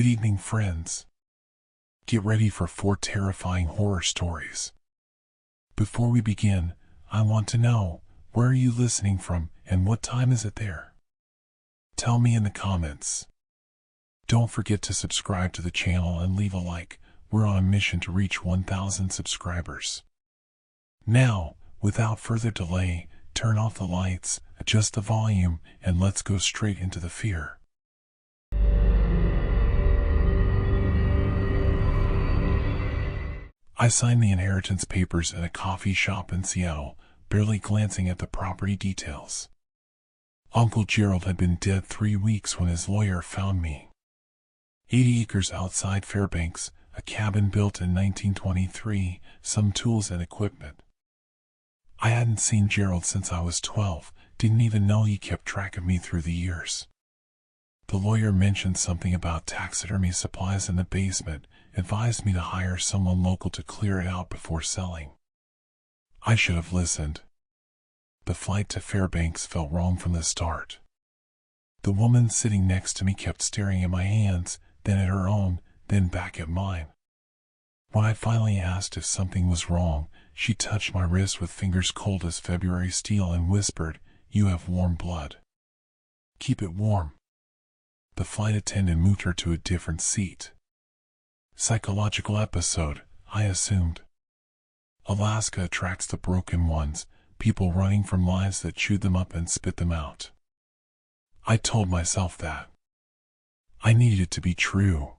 Good evening, friends. Get ready for 4 terrifying horror stories. Before we begin, I want to know, where are you listening from and what time is it there? Tell me in the comments. Don't forget to subscribe to the channel and leave a like. We're on a mission to reach 1,000 subscribers. Now, without further delay, turn off the lights, adjust the volume, and let's go straight into the fear. I signed the inheritance papers in a coffee shop in Seattle, barely glancing at the property details. Uncle Gerald had been dead 3 weeks when his lawyer found me. 80 acres outside Fairbanks, a cabin built in 1923, some tools and equipment. I hadn't seen Gerald since I was 12, didn't even know he kept track of me through the years. The lawyer mentioned something about taxidermy supplies in the basement, advised me to hire someone local to clear it out before selling. I should have listened. The flight to Fairbanks felt wrong from the start. The woman sitting next to me kept staring at my hands, then at her own, then back at mine. When I finally asked if something was wrong, she touched my wrist with fingers cold as February steel and whispered, "You have warm blood. Keep it warm." The flight attendant moved her to a different seat. Psychological episode, I assumed. Alaska attracts the broken ones, people running from lives that chewed them up and spit them out. I told myself that. I needed it to be true.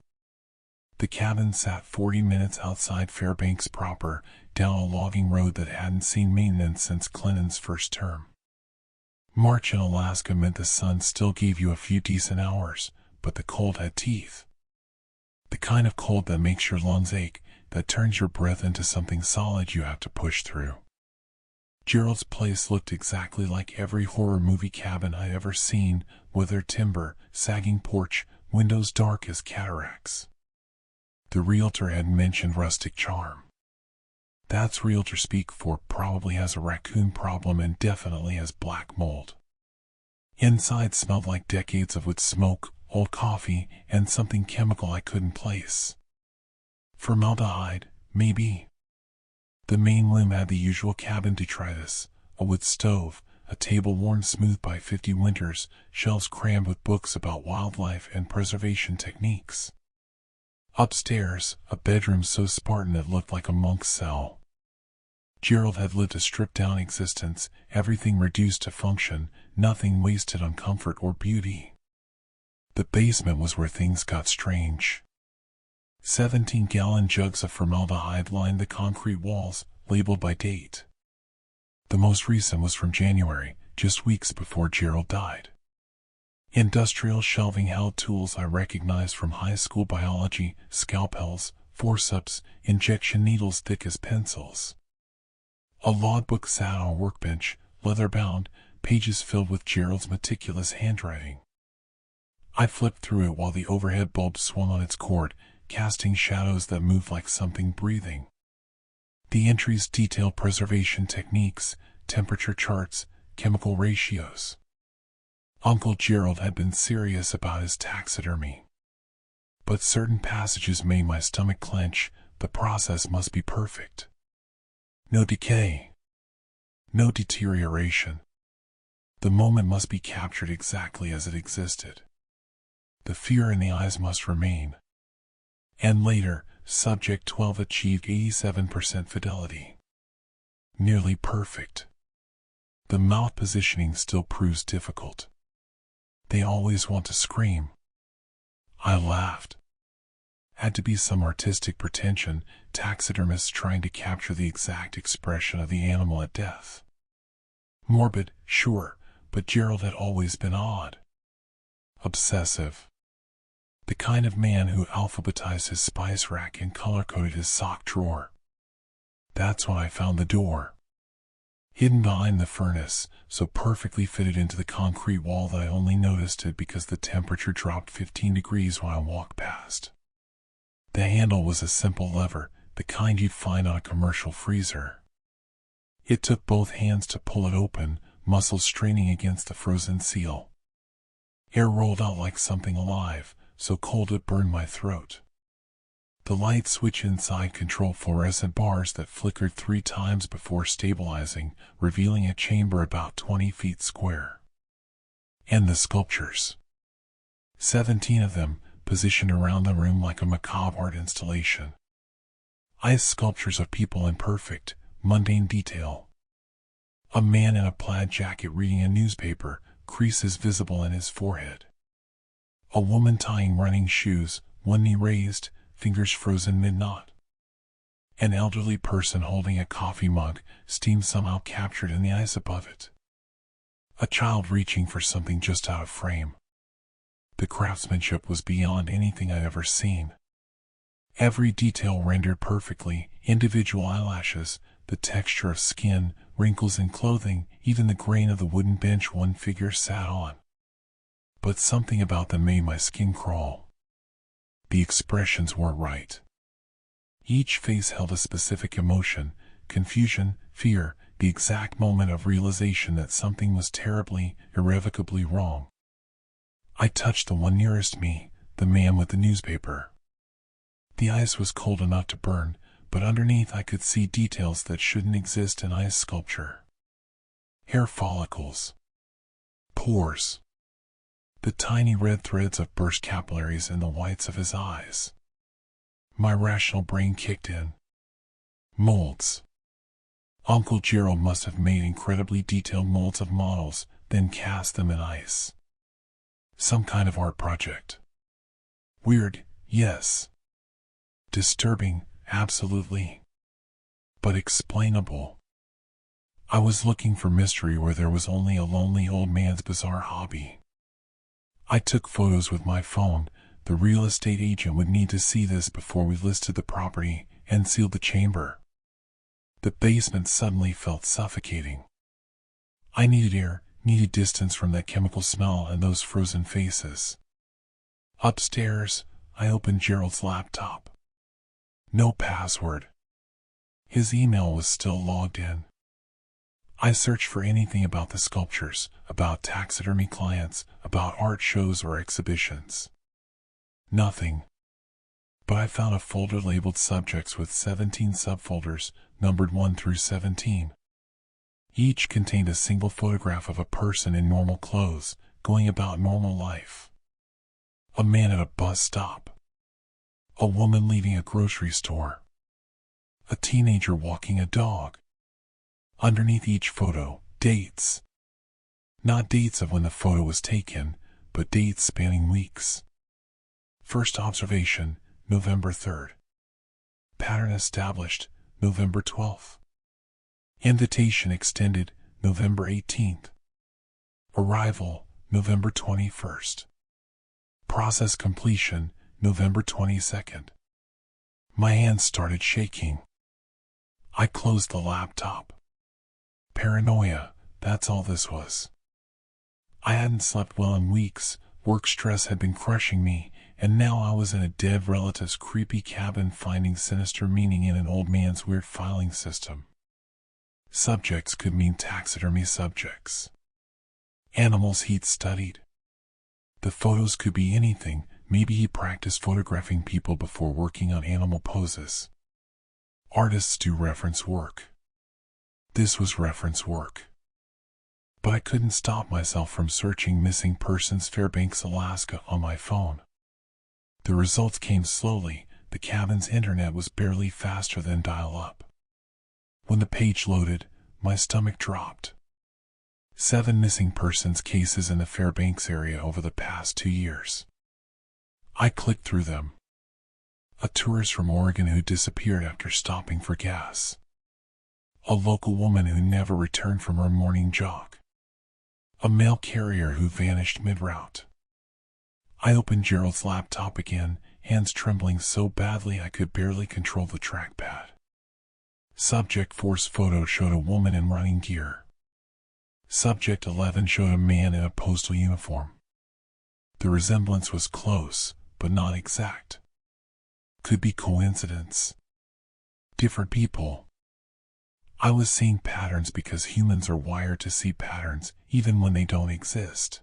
The cabin sat 40 minutes outside Fairbanks proper, down a logging road that hadn't seen maintenance since Clinton's first term. March in Alaska meant the sun still gave you a few decent hours, but the cold had teeth. The kind of cold that makes your lungs ache, that turns your breath into something solid you have to push through. Gerald's place looked exactly like every horror movie cabin I'd ever seen, withered timber, sagging porch, windows dark as cataracts. The realtor had mentioned rustic charm. That's realtor speak for probably has a raccoon problem and definitely has black mold. Inside smelled like decades of wood smoke, old coffee, and something chemical I couldn't place. Formaldehyde, maybe. The main room had the usual cabin detritus, a wood stove, a table worn smooth by 50 winters, shelves crammed with books about wildlife and preservation techniques. Upstairs, a bedroom so Spartan it looked like a monk's cell. Gerald had lived a stripped-down existence, everything reduced to function, nothing wasted on comfort or beauty. The basement was where things got strange. 17-gallon jugs of formaldehyde lined the concrete walls, labeled by date. The most recent was from January, just weeks before Gerald died. Industrial shelving held tools I recognized from high school biology, scalpels, forceps, injection needles thick as pencils. A logbook sat on a workbench, leather-bound, pages filled with Gerald's meticulous handwriting. I flipped through it while the overhead bulb swung on its cord, casting shadows that moved like something breathing. The entries detailed preservation techniques, temperature charts, chemical ratios. Uncle Gerald had been serious about his taxidermy. But certain passages made my stomach clench. The process must be perfect. No decay. No deterioration. The moment must be captured exactly as it existed. The fear in the eyes must remain. And later, Subject 12 achieved 87% fidelity. Nearly perfect. The mouth positioning still proves difficult. They always want to scream. I laughed. Had to be some artistic pretension, taxidermists trying to capture the exact expression of the animal at death. Morbid, sure, but Gerald had always been odd. Obsessive. The kind of man who alphabetized his spice rack and color-coded his sock drawer. That's when I found the door. Hidden behind the furnace, so perfectly fitted into the concrete wall that I only noticed it because the temperature dropped 15 degrees when I walked past. The handle was a simple lever, the kind you'd find on a commercial freezer. It took both hands to pull it open, muscles straining against the frozen seal. Air rolled out like something alive, so cold it burned my throat. The light switch inside controlled fluorescent bars that flickered 3 times before stabilizing, revealing a chamber about 20 feet square. And the sculptures. 17 of them, positioned around the room like a macabre art installation. Ice sculptures of people in perfect, mundane detail. A man in a plaid jacket reading a newspaper, creases visible in his forehead. A woman tying running shoes, one knee raised, fingers frozen mid-knot. An elderly person holding a coffee mug, steam somehow captured in the ice above it. A child reaching for something just out of frame. The craftsmanship was beyond anything I'd ever seen. Every detail rendered perfectly, individual eyelashes, the texture of skin, wrinkles in clothing, even the grain of the wooden bench one figure sat on. But something about them made my skin crawl. The expressions weren't right. Each face held a specific emotion, confusion, fear, the exact moment of realization that something was terribly, irrevocably wrong. I touched the one nearest me, the man with the newspaper. The ice was cold enough to burn, but underneath I could see details that shouldn't exist in ice sculpture. Hair follicles. Pores. The tiny red threads of burst capillaries in the whites of his eyes. My rational brain kicked in. Molds. Uncle Gerald must have made incredibly detailed molds of models, then cast them in ice. Some kind of art project. Weird, yes. Disturbing, absolutely. But explainable. I was looking for mystery where there was only a lonely old man's bizarre hobby. I took photos with my phone. The real estate agent would need to see this before we listed the property and sealed the chamber. The basement suddenly felt suffocating. I needed air, needed distance from that chemical smell and those frozen faces. Upstairs, I opened Gerald's laptop. No password. His email was still logged in. I searched for anything about the sculptures, about taxidermy clients, about art shows or exhibitions. Nothing. But I found a folder labeled Subjects with 17 subfolders, numbered 1 through 17. Each contained a single photograph of a person in normal clothes, going about normal life. A man at a bus stop. A woman leaving a grocery store. A teenager walking a dog. Underneath each photo, dates. Not dates of when the photo was taken, but dates spanning weeks. First observation, November 3rd. Pattern established, November 12th. Invitation extended, November 18th. Arrival, November 21st. Process completion, November 22nd. My hands started shaking. I closed the laptop. Paranoia, that's all this was. I hadn't slept well in weeks, work stress had been crushing me, and now I was in a dead relative's creepy cabin finding sinister meaning in an old man's weird filing system. Subjects could mean taxidermy subjects. Animals he'd studied. The photos could be anything, maybe he practiced photographing people before working on animal poses. Artists do reference work. This was reference work. But I couldn't stop myself from searching missing persons Fairbanks, Alaska on my phone. The results came slowly. The cabin's internet was barely faster than dial-up. When the page loaded, my stomach dropped. 7 missing persons cases in the Fairbanks area over the past 2 years. I clicked through them. A tourist from Oregon who disappeared after stopping for gas. A local woman who never returned from her morning jog. A mail carrier who vanished mid-route. I opened Gerald's laptop again, hands trembling so badly I could barely control the trackpad. Subject 4's photo showed a woman in running gear. Subject 11 showed a man in a postal uniform. The resemblance was close, but not exact. Could be coincidence. Different people. I was seeing patterns because humans are wired to see patterns, even when they don't exist.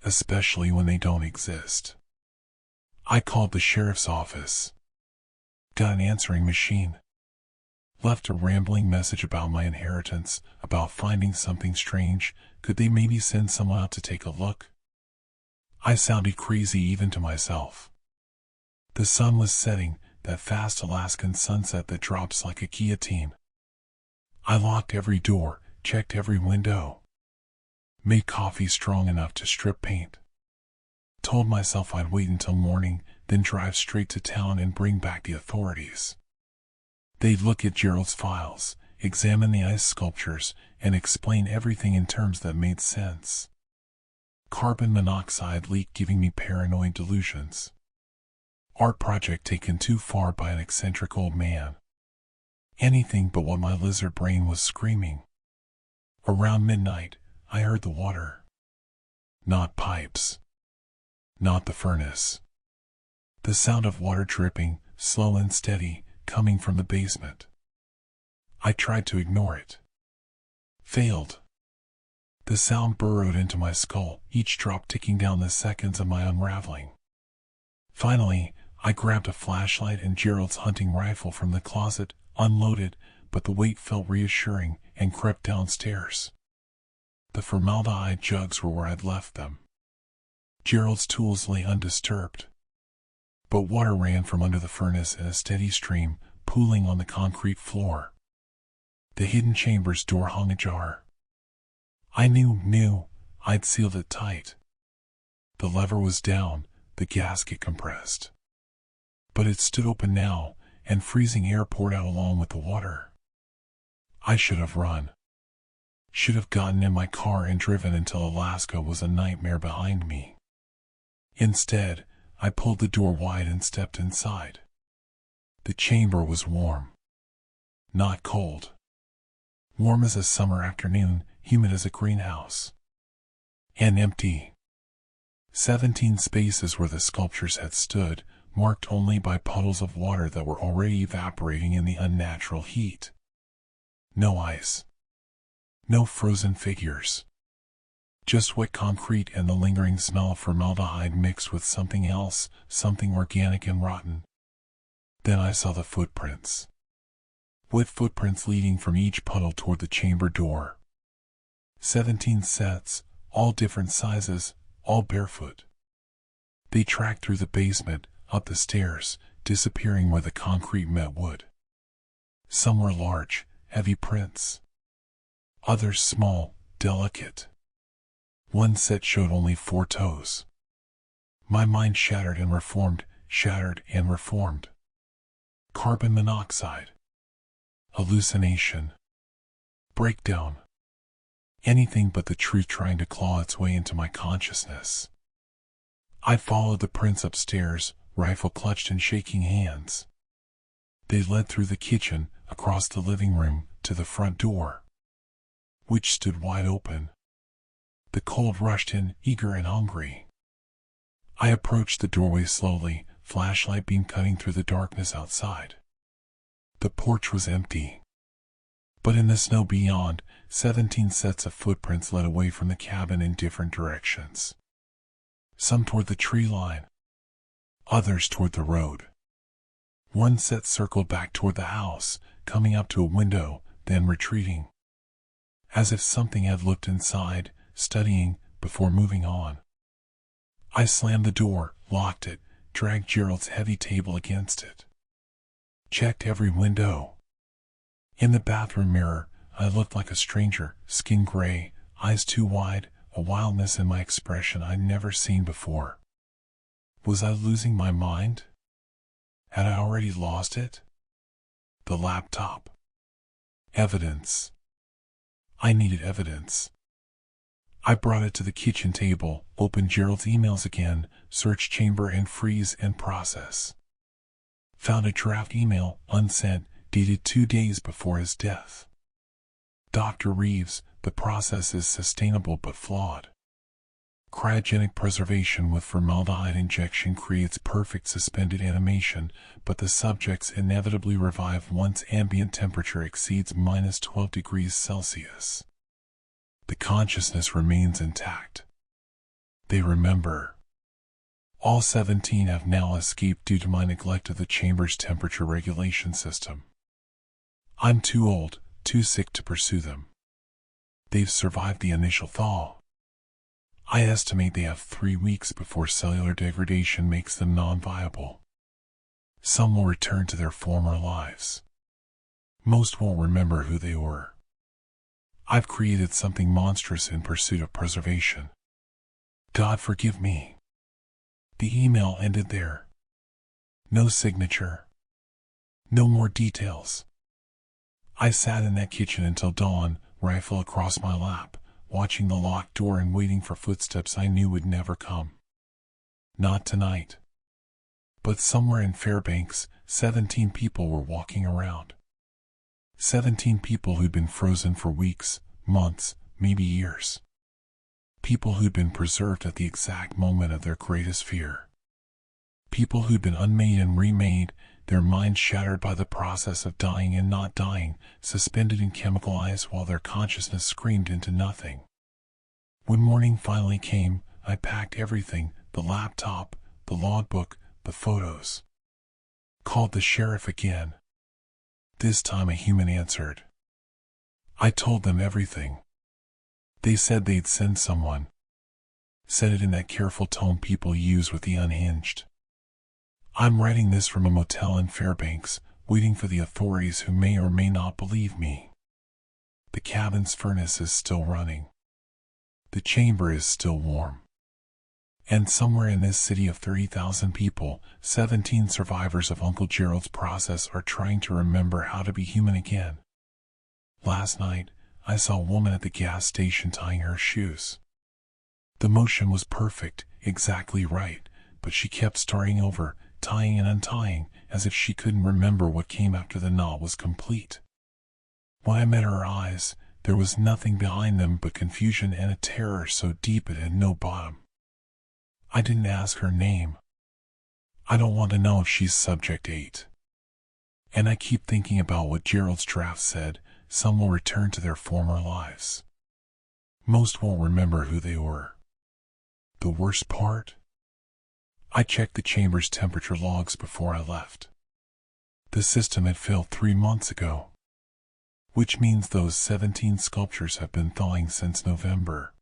Especially when they don't exist. I called the sheriff's office. Got an answering machine. Left a rambling message about my inheritance, about finding something strange. Could they maybe send someone out to take a look? I sounded crazy even to myself. The sun was setting, that fast Alaskan sunset that drops like a guillotine. I locked every door, checked every window. Made coffee strong enough to strip paint. Told myself I'd wait until morning, then drive straight to town and bring back the authorities. They'd look at Gerald's files, examine the ice sculptures, and explain everything in terms that made sense. Carbon monoxide leak giving me paranoid delusions. Art project taken too far by an eccentric old man. Anything but what my lizard brain was screaming. Around midnight, I heard the water. Not pipes. Not the furnace. The sound of water dripping, slow and steady, coming from the basement. I tried to ignore it. Failed. The sound burrowed into my skull, each drop ticking down the seconds of my unraveling. Finally, I grabbed a flashlight and Gerald's hunting rifle from the closet, unloaded, but the weight felt reassuring, and crept downstairs. The formaldehyde jugs were where I'd left them. Gerald's tools lay undisturbed. But water ran from under the furnace in a steady stream, pooling on the concrete floor. The hidden chamber's door hung ajar. I knew I'd sealed it tight. The lever was down, the gasket compressed. But it stood open now, and freezing air poured out along with the water. I should have run. Should have gotten in my car and driven until Alaska was a nightmare behind me. Instead, I pulled the door wide and stepped inside. The chamber was warm. Not cold. Warm as a summer afternoon, humid as a greenhouse. And empty. 17 spaces where the sculptures had stood, marked only by puddles of water that were already evaporating in the unnatural heat. No ice. No frozen figures. Just wet concrete and the lingering smell of formaldehyde mixed with something else, something organic and rotten. Then I saw the footprints. Wet footprints leading from each puddle toward the chamber door. 17 sets, all different sizes, all barefoot. They tracked through the basement, up the stairs, disappearing where the concrete met wood. Some were large, heavy prints. Others small, delicate. One set showed only 4 toes. My mind shattered and reformed, shattered and reformed. Carbon monoxide. Hallucination. Breakdown. Anything but the truth trying to claw its way into my consciousness. I followed the prints upstairs, rifle clutched in shaking hands. They led through the kitchen, across the living room, to the front door, which stood wide open. The cold rushed in, eager and hungry. I approached the doorway slowly, flashlight beam cutting through the darkness outside. The porch was empty. But in the snow beyond, 17 sets of footprints led away from the cabin in different directions. Some toward the tree line. Others toward the road. One set circled back toward the house, coming up to a window, then retreating. As if something had looked inside, studying, before moving on. I slammed the door, locked it, dragged Gerald's heavy table against it. Checked every window. In the bathroom mirror, I looked like a stranger, skin gray, eyes too wide, a wildness in my expression I'd never seen before. Was I losing my mind? Had I already lost it? The laptop. Evidence. I needed evidence. I brought it to the kitchen table, opened Gerald's emails again, searched chamber and freeze and process. Found a draft email, unsent, dated 2 days before his death. Dr. Reeves, the process is sustainable but flawed. Cryogenic preservation with formaldehyde injection creates perfect suspended animation, but the subjects inevitably revive once ambient temperature exceeds -12 degrees Celsius. The consciousness remains intact. They remember. All 17 have now escaped due to my neglect of the chamber's temperature regulation system. I'm too old, too sick to pursue them. They've survived the initial thaw. I estimate they have 3 weeks before cellular degradation makes them non-viable. Some will return to their former lives. Most won't remember who they were. I've created something monstrous in pursuit of preservation. God forgive me. The email ended there. No signature. No more details. I sat in that kitchen until dawn, rifle across my lap, watching the locked door and waiting for footsteps I knew would never come. Not tonight. But somewhere in Fairbanks, 17 people were walking around. 17 people who'd been frozen for weeks, months, maybe years. People who'd been preserved at the exact moment of their greatest fear. People who'd been unmade and remade, their minds shattered by the process of dying and not dying, suspended in chemical ice while their consciousness screamed into nothing. When morning finally came, I packed everything, the laptop, the logbook, the photos. Called the sheriff again. This time a human answered. I told them everything. They said they'd send someone. Said it in that careful tone people use with the unhinged. I'm writing this from a motel in Fairbanks, waiting for the authorities who may or may not believe me. The cabin's furnace is still running. The chamber is still warm. And somewhere in this city of 30,000 people, 17 survivors of Uncle Gerald's process are trying to remember how to be human again. Last night, I saw a woman at the gas station tying her shoes. The motion was perfect, exactly right, but she kept starting over, tying and untying, as if she couldn't remember what came after the knot was complete. When I met her eyes, there was nothing behind them but confusion and a terror so deep it had no bottom. I didn't ask her name. I don't want to know if she's subject 8. And I keep thinking about what Gerald's draft said, some will return to their former lives. Most won't remember who they were. The worst part? I checked the chamber's temperature logs before I left. The system had failed 3 months ago. Which means those 17 sculptures have been thawing since November.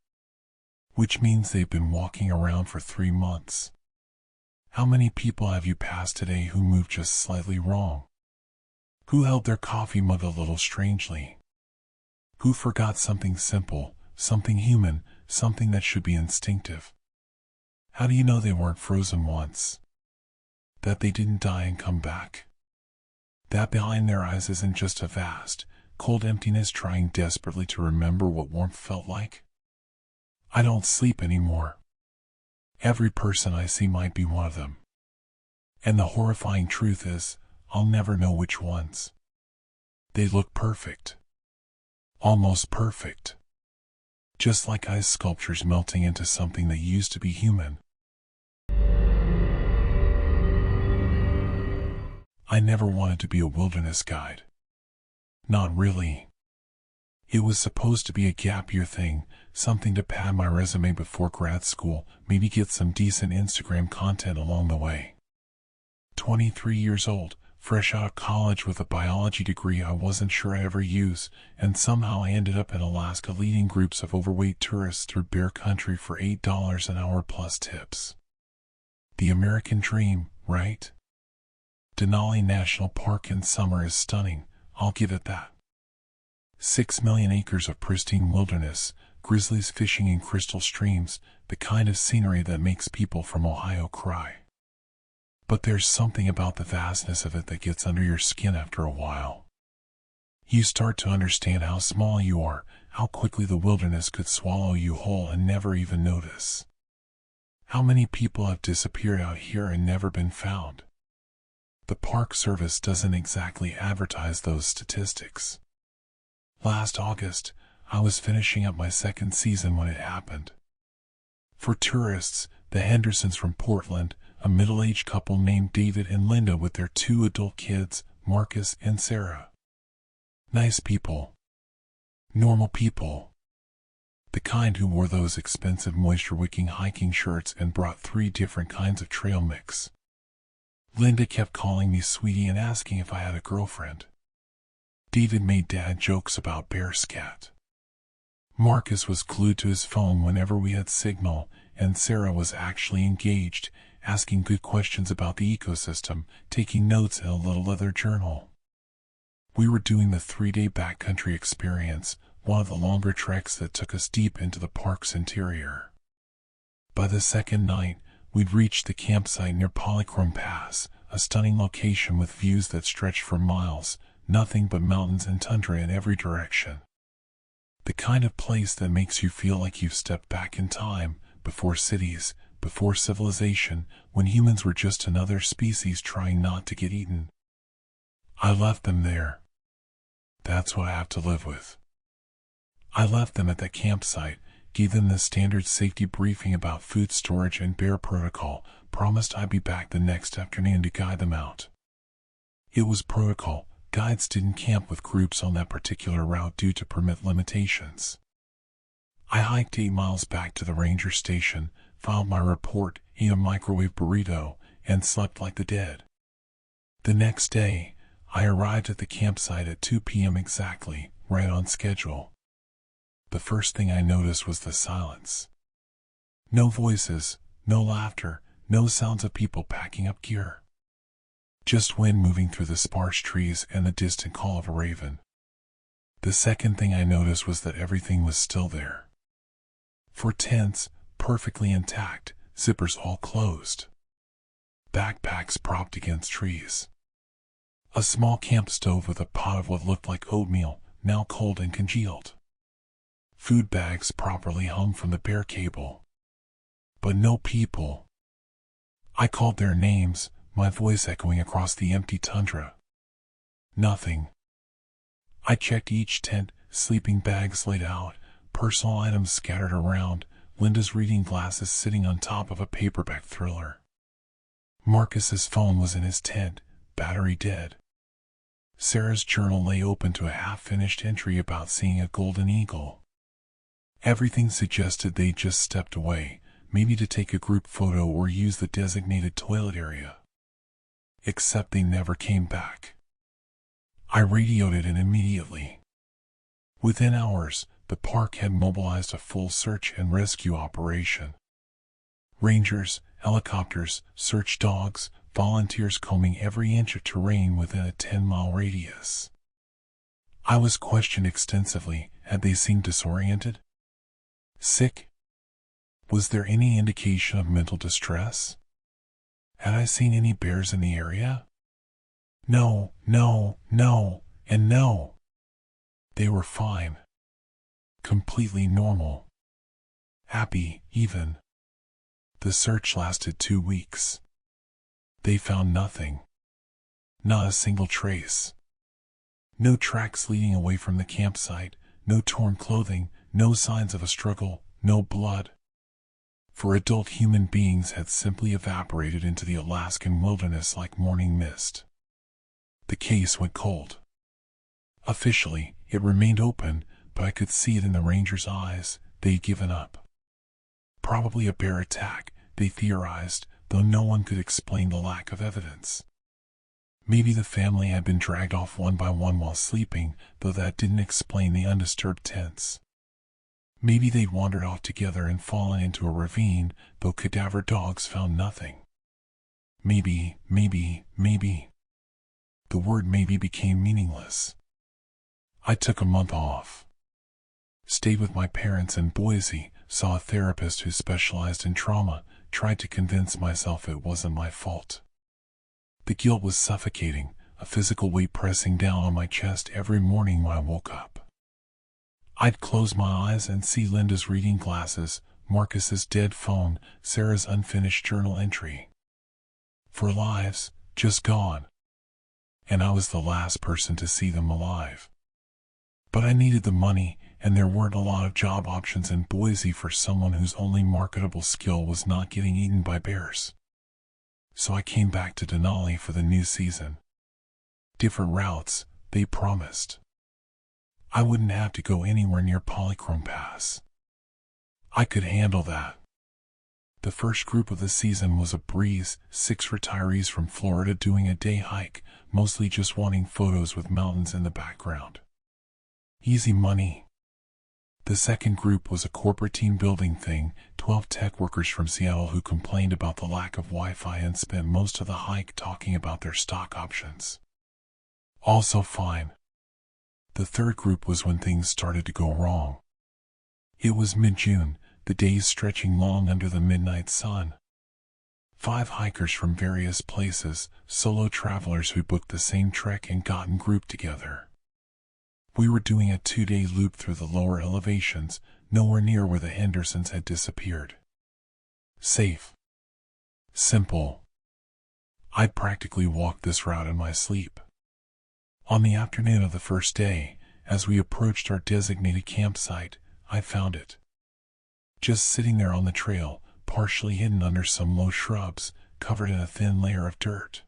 Which means they've been walking around for 3 months. How many people have you passed today who moved just slightly wrong? Who held their coffee mug a little strangely? Who forgot something simple, something human, something that should be instinctive? How do you know they weren't frozen once? That they didn't die and come back? That behind their eyes isn't just a vast, cold emptiness trying desperately to remember what warmth felt like? I don't sleep anymore. Every person I see might be one of them. And the horrifying truth is, I'll never know which ones. They look perfect. Almost perfect. Just like ice sculptures melting into something that used to be human. I never wanted to be a wilderness guide. Not really. It was supposed to be a gap year thing, something to pad my resume before grad school, maybe get some decent Instagram content along the way. 23 years old, fresh out of college with a biology degree I wasn't sure I'd ever use, and somehow I ended up in Alaska leading groups of overweight tourists through bear country for $8 an hour plus tips. The American dream, right? Denali National Park in summer is stunning, I'll give it that. 6 million acres of pristine wilderness, grizzlies fishing in crystal streams, the kind of scenery that makes people from Ohio cry. But there's something about the vastness of it that gets under your skin after a while. You start to understand how small you are, how quickly the wilderness could swallow you whole and never even notice. How many people have disappeared out here and never been found? The Park Service doesn't exactly advertise those statistics. Last August, I was finishing up my 2nd season when it happened. For tourists, the Hendersons from Portland, a middle-aged couple named David and Linda with their 2 adult kids, Marcus and Sarah. Nice people. Normal people. The kind who wore those expensive moisture-wicking hiking shirts and brought 3 different kinds of trail mix. Linda kept calling me sweetie and asking if I had a girlfriend. David made dad jokes about bear scat. Marcus was glued to his phone whenever we had signal, and Sarah was actually engaged, asking good questions about the ecosystem, taking notes in a little leather journal. We were doing the 3-day backcountry experience, one of the longer treks that took us deep into the park's interior. By the second night, we'd reached the campsite near Polychrome Pass, a stunning location with views that stretched for miles, nothing but mountains and tundra in every direction. The kind of place that makes you feel like you've stepped back in time, before cities, before civilization, when humans were just another species trying not to get eaten. I left them there. That's what I have to live with. I left them at that campsite, gave them the standard safety briefing about food storage and bear protocol, promised I'd be back the next afternoon to guide them out. It was protocol. Guides didn't camp with groups on that particular route due to permit limitations. I hiked 8 miles back to the ranger station, filed my report, ate a microwave burrito, and slept like the dead. The next day, I arrived at the campsite at 2 p.m. exactly, right on schedule. The first thing I noticed was the silence. No voices, no laughter, no sounds of people packing up gear. Just wind moving through the sparse trees and the distant call of a raven. The second thing I noticed was that everything was still there. 4 tents, perfectly intact, zippers all closed. Backpacks propped against trees. A small camp stove with a pot of what looked like oatmeal, now cold and congealed. Food bags properly hung from the bear cable. But no people. I called their names, my voice echoing across the empty tundra. Nothing. I checked each tent, sleeping bags laid out, personal items scattered around, Linda's reading glasses sitting on top of a paperback thriller. Marcus's phone was in his tent, battery dead. Sarah's journal lay open to a half-finished entry about seeing a golden eagle. Everything suggested they'd just stepped away, maybe to take a group photo or use the designated toilet area. Except they never came back. I radioed it in immediately. Within hours, the park had mobilized a full search and rescue operation. Rangers, helicopters, search dogs, volunteers combing every inch of terrain within a 10-mile radius. I was questioned extensively. Had they seemed disoriented? Sick? Was there any indication of mental distress? Had I seen any bears in the area? No, and no. They were fine. Completely normal. Happy, even. The search lasted 2 weeks. They found nothing. Not a single trace. No tracks leading away from the campsite, no torn clothing, no signs of a struggle, no blood. For adult human beings had simply evaporated into the Alaskan wilderness like morning mist. The case went cold. Officially, it remained open, but I could see it in the rangers' eyes. They'd given up. Probably a bear attack, they theorized, though no one could explain the lack of evidence. Maybe the family had been dragged off one by one while sleeping, though that didn't explain the undisturbed tents. Maybe they'd wandered off together and fallen into a ravine, though cadaver dogs found nothing. Maybe. The word maybe became meaningless. I took a month off. Stayed with my parents in Boise, saw a therapist who specialized in trauma, tried to convince myself it wasn't my fault. The guilt was suffocating, a physical weight pressing down on my chest every morning when I woke up. I'd close my eyes and see Linda's reading glasses, Marcus's dead phone, Sarah's unfinished journal entry. 4 lives, just gone. And I was the last person to see them alive. But I needed the money, and there weren't a lot of job options in Boise for someone whose only marketable skill was not getting eaten by bears. So I came back to Denali for the new season. Different routes, they promised. I wouldn't have to go anywhere near Polychrome Pass. I could handle that. The first group of the season was a breeze, 6 retirees from Florida doing a day hike, mostly just wanting photos with mountains in the background. Easy money. The second group was a corporate team building thing, 12 tech workers from Seattle who complained about the lack of Wi-Fi and spent most of the hike talking about their stock options. Also fine. The third group was when things started to go wrong. It was mid-June, the days stretching long under the midnight sun. 5 hikers from various places, solo travelers who booked the same trek and gotten grouped together. We were doing a 2-day loop through the lower elevations, nowhere near where the Hendersons had disappeared. Safe. Simple. I practically walked this route in my sleep. On the afternoon of the first day, as we approached our designated campsite, I found it. Just sitting there on the trail, partially hidden under some low shrubs, covered in a thin layer of dirt.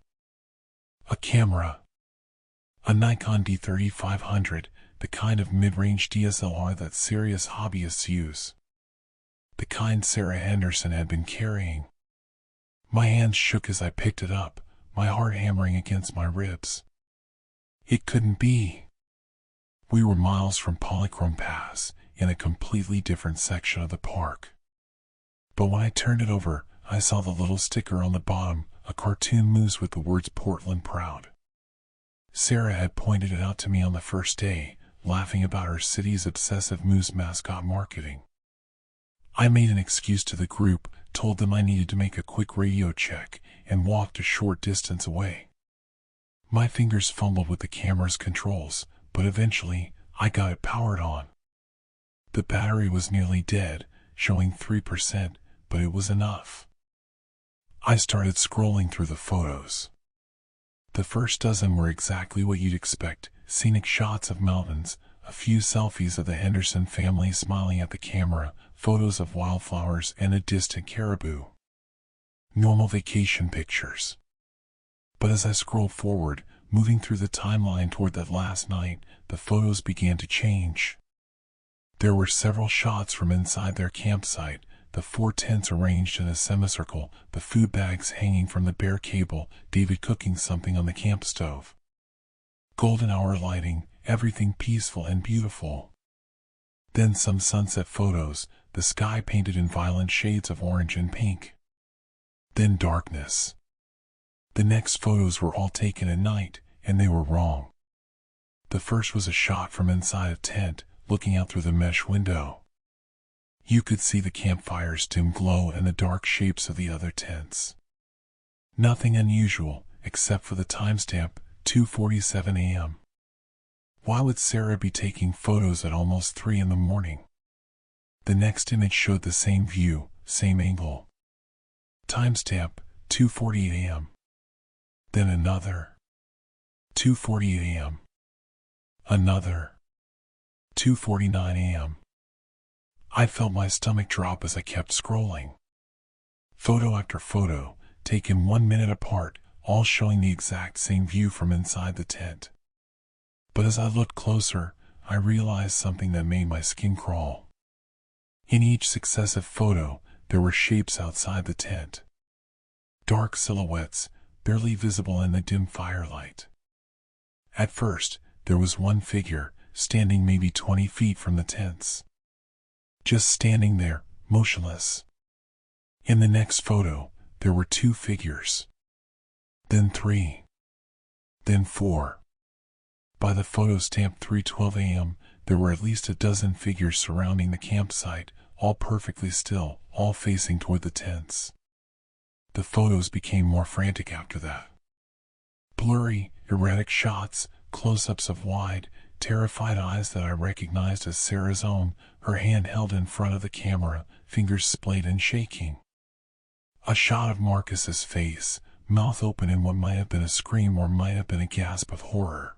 A camera. A Nikon D3500, the kind of mid-range DSLR that serious hobbyists use. The kind Sarah Henderson had been carrying. My hands shook as I picked it up, my heart hammering against my ribs. It couldn't be. We were miles from Polychrome Pass, in a completely different section of the park. But when I turned it over, I saw the little sticker on the bottom, a cartoon moose with the words Portland Proud. Sarah had pointed it out to me on the first day, laughing about her city's obsessive moose mascot marketing. I made an excuse to the group, told them I needed to make a quick radio check, and walked a short distance away. My fingers fumbled with the camera's controls, but eventually, I got it powered on. The battery was nearly dead, showing 3%, but it was enough. I started scrolling through the photos. The first dozen were exactly what you'd expect, scenic shots of mountains, a few selfies of the Henderson family smiling at the camera, photos of wildflowers and a distant caribou. Normal vacation pictures. But as I scrolled forward, moving through the timeline toward that last night, the photos began to change. There were several shots from inside their campsite, the 4 tents arranged in a semicircle, the food bags hanging from the bare cable, David cooking something on the camp stove. Golden hour lighting, everything peaceful and beautiful. Then some sunset photos, the sky painted in violent shades of orange and pink. Then darkness. The next photos were all taken at night, and they were wrong. The first was a shot from inside a tent, looking out through the mesh window. You could see the campfire's dim glow and the dark shapes of the other tents. Nothing unusual, except for the timestamp, 2:47 a.m. Why would Sarah be taking photos at almost 3 in the morning? The next image showed the same view, same angle. Timestamp, 2:48 a.m. Then another. 2:48 a.m. Another. 2:49 a.m. I felt my stomach drop as I kept scrolling. Photo after photo, taken 1 minute apart, all showing the exact same view from inside the tent. But as I looked closer, I realized something that made my skin crawl. In each successive photo, there were shapes outside the tent. Dark silhouettes, barely visible in the dim firelight. At first, there was one figure, standing maybe 20 feet from the tents. Just standing there, motionless. In the next photo, there were 2 figures. Then 3. Then 4. By the photo stamp 3:12 a.m., there were at least a dozen figures surrounding the campsite, all perfectly still, all facing toward the tents. The photos became more frantic after that. Blurry, erratic shots, close-ups of wide, terrified eyes that I recognized as Sarah's own, her hand held in front of the camera, fingers splayed and shaking. A shot of Marcus's face, mouth open in what might have been a scream or might have been a gasp of horror.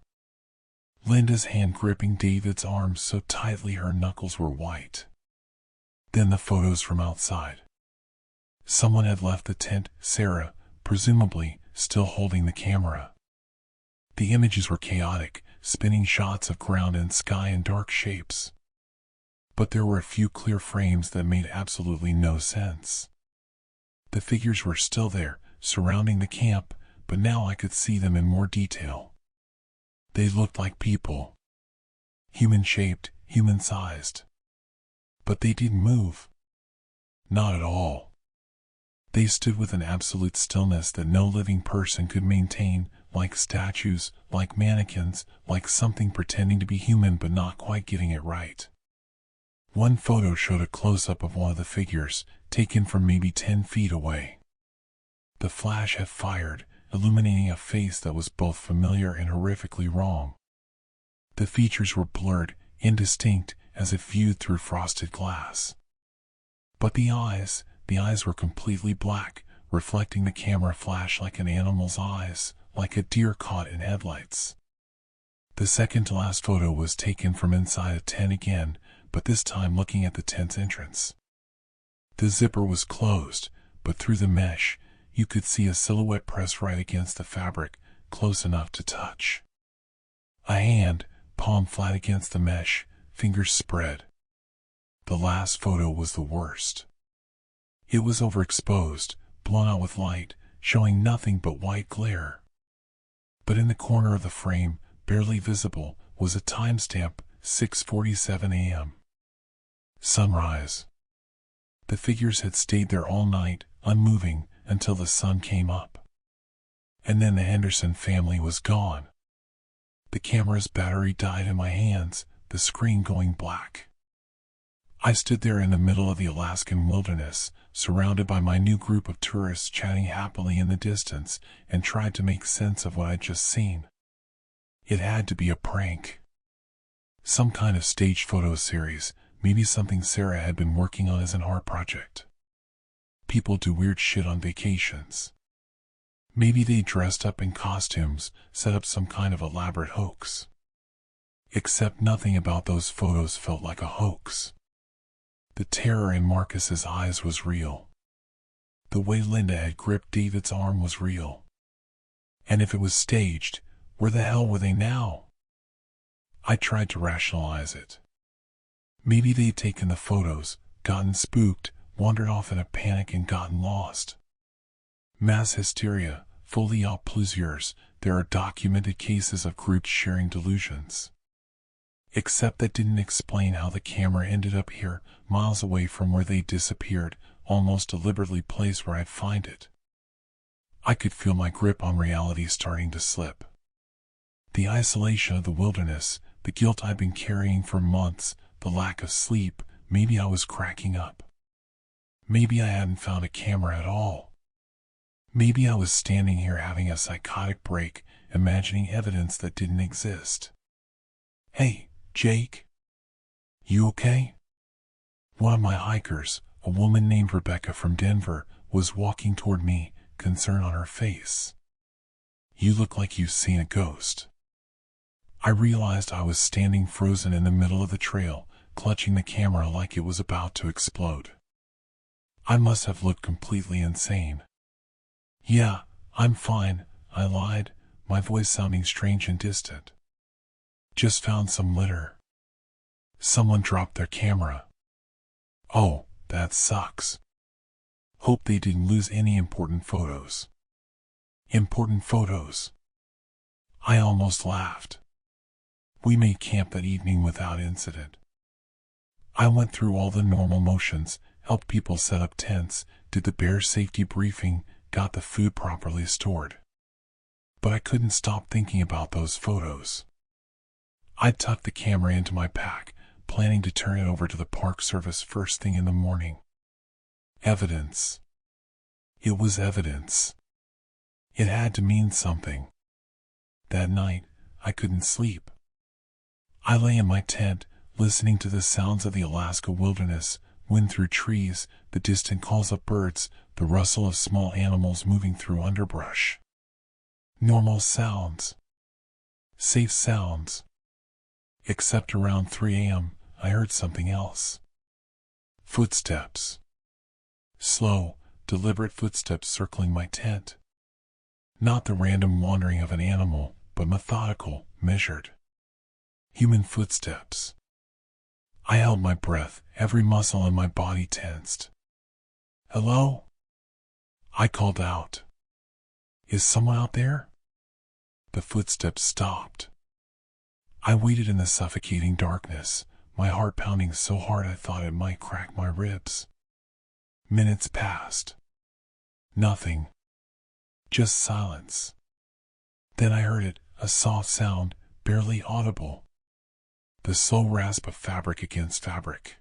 Linda's hand gripping David's arm so tightly her knuckles were white. Then the photos from outside. Someone had left the tent, Sarah, presumably, still holding the camera. The images were chaotic, spinning shots of ground and sky in dark shapes. but there were a few clear frames that made absolutely no sense. The figures were still there, surrounding the camp, but now I could see them in more detail. They looked like people. Human-shaped, human-sized. But they didn't move. Not at all. They stood with an absolute stillness that no living person could maintain, like statues, like mannequins, like something pretending to be human but not quite getting it right. One photo showed a close-up of one of the figures, taken from maybe 10 feet away. The flash had fired, illuminating a face that was both familiar and horrifically wrong. The features were blurred, indistinct, as if viewed through frosted glass. But the eyes were completely black, reflecting the camera flash like an animal's eyes, like a deer caught in headlights. The second to last photo was taken from inside a tent again, but this time looking at the tent's entrance. The zipper was closed, but through the mesh, you could see a silhouette pressed right against the fabric, close enough to touch. A hand, palm flat against the mesh, fingers spread. The last photo was the worst. It was overexposed, blown out with light, showing nothing but white glare. But in the corner of the frame, barely visible, was a timestamp, 6:47 a.m. Sunrise. The figures had stayed there all night, unmoving, until the sun came up. And then the Henderson family was gone. The camera's battery died in my hands, the screen going black. I stood there in the middle of the Alaskan wilderness, surrounded by my new group of tourists chatting happily in the distance, and tried to make sense of what I'd just seen. It had to be a prank. Some kind of staged photo series, maybe something Sarah had been working on as an art project. People do weird shit on vacations. Maybe they dressed up in costumes, set up some kind of elaborate hoax. Except nothing about those photos felt like a hoax. The terror in Marcus's eyes was real. The way Linda had gripped David's arm was real. And if it was staged, where the hell were they now? I tried to rationalize it. Maybe they'd taken the photos, gotten spooked, wandered off in a panic and gotten lost. Mass hysteria, folie à plusieurs, there are documented cases of groups sharing delusions. Except that didn't explain how the camera ended up here, miles away from where they disappeared, almost deliberately placed where I'd find it. I could feel my grip on reality starting to slip. The isolation of the wilderness, the guilt I'd been carrying for months, the lack of sleep, maybe I was cracking up. Maybe I hadn't found a camera at all. Maybe I was standing here having a psychotic break, imagining evidence that didn't exist. Hey, Jake? You okay? One of my hikers, a woman named Rebecca from Denver, was walking toward me, concern on her face. You look like you've seen a ghost. I realized I was standing frozen in the middle of the trail, clutching the camera like it was about to explode. I must have looked completely insane. Yeah, I'm fine, I lied, my voice sounding strange and distant. Just found some litter. Someone dropped their camera. Oh, that sucks. Hope they didn't lose any important photos. Important photos. I almost laughed. We made camp that evening without incident. I went through all the normal motions, helped people set up tents, did the bear safety briefing, got the food properly stored. But I couldn't stop thinking about those photos. I tucked the camera into my pack, planning to turn it over to the Park Service first thing in the morning. Evidence. It was evidence. It had to mean something. That night, I couldn't sleep. I lay in my tent, listening to the sounds of the Alaska wilderness, wind through trees, the distant calls of birds, the rustle of small animals moving through underbrush. Normal sounds. Safe sounds. Except around 3 a.m., I heard something else. Footsteps. Slow, deliberate footsteps circling my tent. Not the random wandering of an animal, but methodical, measured. Human footsteps. I held my breath, every muscle in my body tensed. "Hello?" I called out. "Is someone out there?" The footsteps stopped. I waited in the suffocating darkness, my heart pounding so hard I thought it might crack my ribs. Minutes passed. Nothing. Just silence. Then I heard it, a soft sound, barely audible. The slow rasp of fabric against fabric.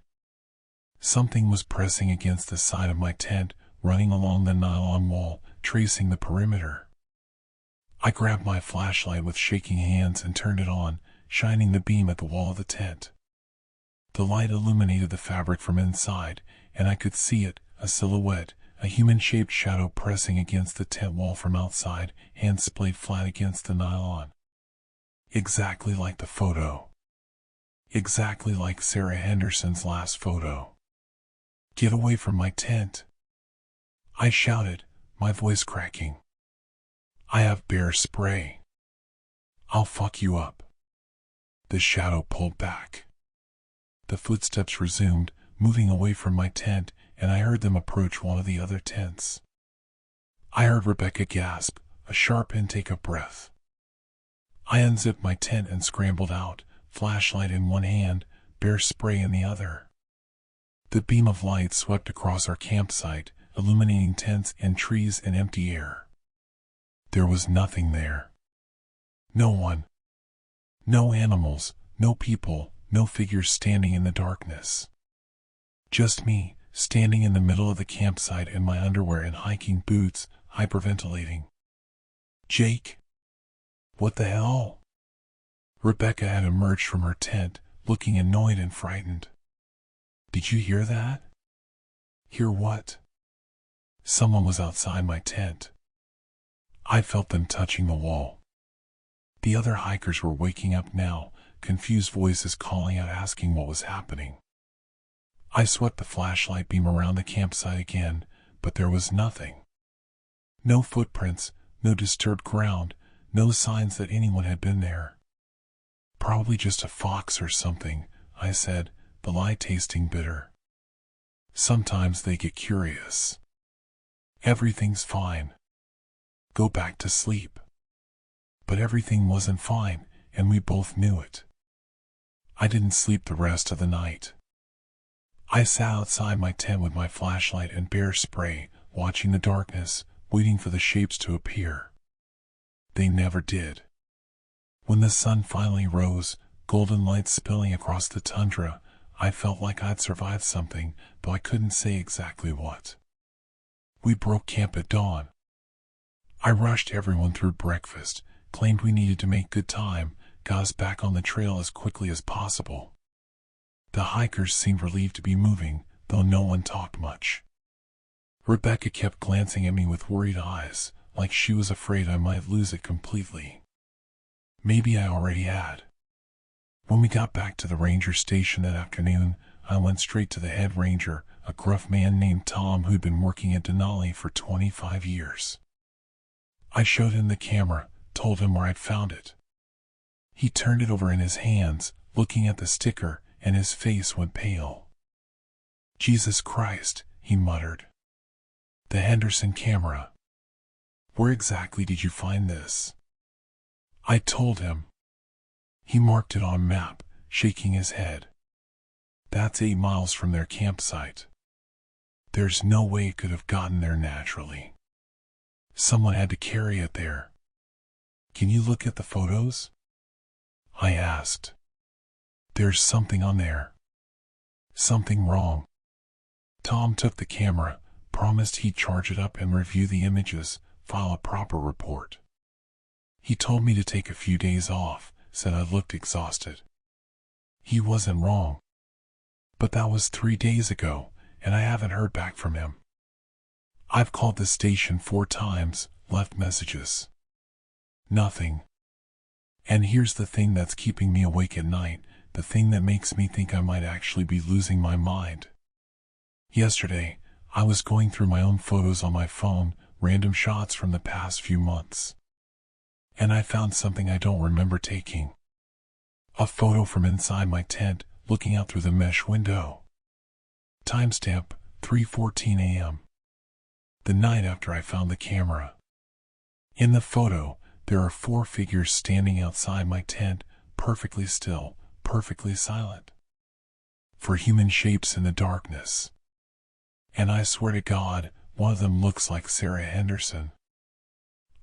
Something was pressing against the side of my tent, running along the nylon wall, tracing the perimeter. I grabbed my flashlight with shaking hands and turned it on, shining the beam at the wall of the tent. The light illuminated the fabric from inside, and I could see it, a silhouette, a human-shaped shadow pressing against the tent wall from outside, hands splayed flat against the nylon. Exactly like the photo. Exactly like Sarah Henderson's last photo. "Get away from my tent!" I shouted, my voice cracking. "I have bear spray. I'll fuck you up." The shadow pulled back. The footsteps resumed, moving away from my tent, and I heard them approach one of the other tents. I heard Rebecca gasp, a sharp intake of breath. I unzipped my tent and scrambled out, flashlight in one hand, bear spray in the other. The beam of light swept across our campsite, illuminating tents and trees and empty air. There was nothing there. No one. No animals, no people, no figures standing in the darkness. Just me, standing in the middle of the campsite in my underwear and hiking boots, hyperventilating. "Jake? What the hell?" Rebecca had emerged from her tent, looking annoyed and frightened. "Did you hear that?" "Hear what?" "Someone was outside my tent. I felt them touching the wall." The other hikers were waking up now, confused voices calling out asking what was happening. I swept the flashlight beam around the campsite again, but there was nothing. No footprints, no disturbed ground, no signs that anyone had been there. "Probably just a fox or something," I said, the lie tasting bitter. "Sometimes they get curious." "Everything's fine. Go back to sleep." But everything wasn't fine, and we both knew it. I didn't sleep the rest of the night. I sat outside my tent with my flashlight and bear spray, watching the darkness, waiting for the shapes to appear. They never did. When the sun finally rose, golden light spilling across the tundra, I felt like I'd survived something, though I couldn't say exactly what. We broke camp at dawn. I rushed everyone through breakfast, claimed we needed to make good time, got us back on the trail as quickly as possible. The hikers seemed relieved to be moving, though no one talked much. Rebecca kept glancing at me with worried eyes, like she was afraid I might lose it completely. Maybe I already had. When we got back to the ranger station that afternoon, I went straight to the head ranger, a gruff man named Tom who'd been working at Denali for 25 years. I showed him the camera, told him where I'd found it. He turned it over in his hands, looking at the sticker, and his face went pale. "Jesus Christ," he muttered. "The Henderson camera. Where exactly did you find this?" I told him. He marked it on map, shaking his head. "That's 8 miles from their campsite. There's no way it could have gotten there naturally. Someone had to carry it there." "Can you look at the photos?" I asked. "There's something on there. Something wrong." Tom took the camera, promised he'd charge it up and review the images, file a proper report. He told me to take a few days off, said I looked exhausted. He wasn't wrong. But that was 3 days ago, and I haven't heard back from him. I've called the station 4 times, left messages. Nothing. And here's the thing that's keeping me awake at night, the thing that makes me think I might actually be losing my mind. Yesterday, I was going through my own photos on my phone, random shots from the past few months. And I found something I don't remember taking. A photo from inside my tent, looking out through the mesh window. Timestamp, 3:14 a.m. The night after I found the camera. In the photo, there are 4 figures standing outside my tent, perfectly still, perfectly silent. 4 human shapes in the darkness. And I swear to God, one of them looks like Sarah Henderson.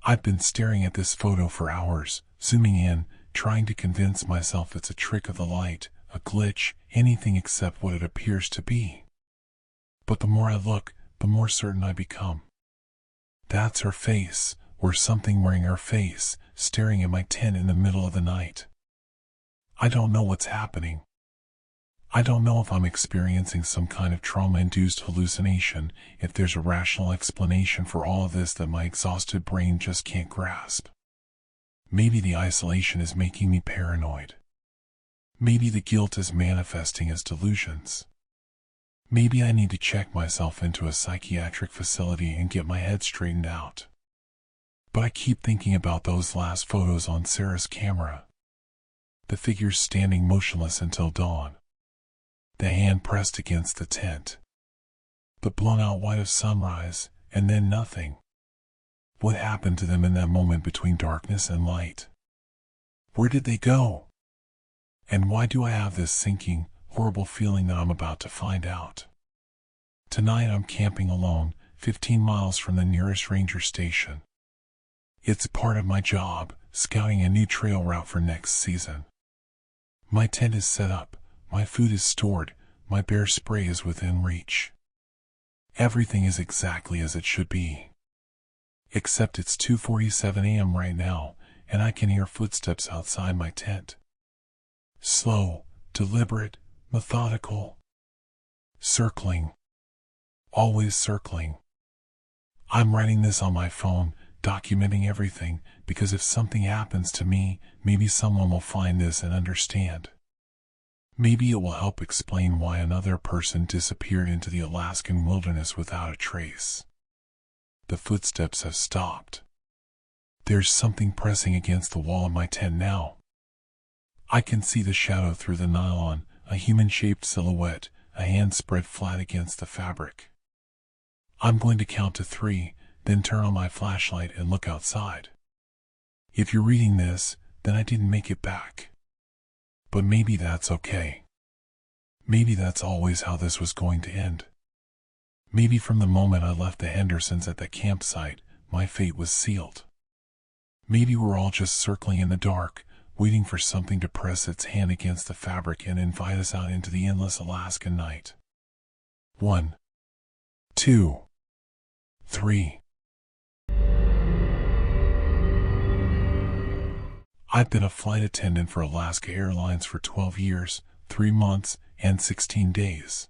I've been staring at this photo for hours, zooming in, trying to convince myself it's a trick of the light, a glitch, anything except what it appears to be. But the more I look, the more certain I become. That's her face, or something wearing her face, staring at my tent in the middle of the night. I don't know what's happening. I don't know if I'm experiencing some kind of trauma-induced hallucination, if there's a rational explanation for all of this that my exhausted brain just can't grasp. Maybe the isolation is making me paranoid. Maybe the guilt is manifesting as delusions. Maybe I need to check myself into a psychiatric facility and get my head straightened out. But I keep thinking about those last photos on Sarah's camera. The figures standing motionless until dawn. The hand pressed against the tent. The blown-out white of sunrise, and then nothing. What happened to them in that moment between darkness and light? Where did they go? And why do I have this sinking, horrible feeling that I'm about to find out? Tonight I'm camping alone, 15 miles from the nearest ranger station. It's part of my job, scouting a new trail route for next season. My tent is set up, my food is stored, my bear spray is within reach. Everything is exactly as it should be. Except it's 2:47 a.m. right now, and I can hear footsteps outside my tent. Slow, deliberate, methodical. Circling. Always circling. I'm writing this on my phone, documenting everything, because if something happens to me, maybe someone will find this and understand. Maybe it will help explain why another person disappeared into the Alaskan wilderness without a trace. The footsteps have stopped. There's something pressing against the wall of my tent now. I can see the shadow through the nylon, a human-shaped silhouette, a hand spread flat against the fabric. I'm going to count to 3, then turn on my flashlight and look outside. If you're reading this, then I didn't make it back. But maybe that's okay. Maybe that's always how this was going to end. Maybe from the moment I left the Hendersons at the campsite, my fate was sealed. Maybe we're all just circling in the dark, waiting for something to press its hand against the fabric and invite us out into the endless Alaskan night. 1, 2, 3. I've been a flight attendant for Alaska Airlines for 12 years, 3 months, and 16 days.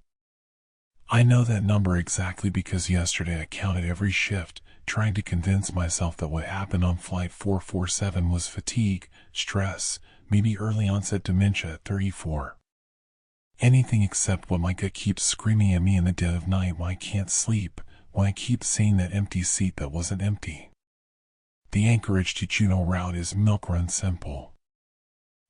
I know that number exactly because yesterday I counted every shift, trying to convince myself that what happened on Flight 447 was fatigue, stress, maybe early onset dementia at 34. Anything except what my gut keeps screaming at me in the dead of night when I can't sleep, when I keep seeing that empty seat that wasn't empty. The Anchorage to Juneau route is milk run simple.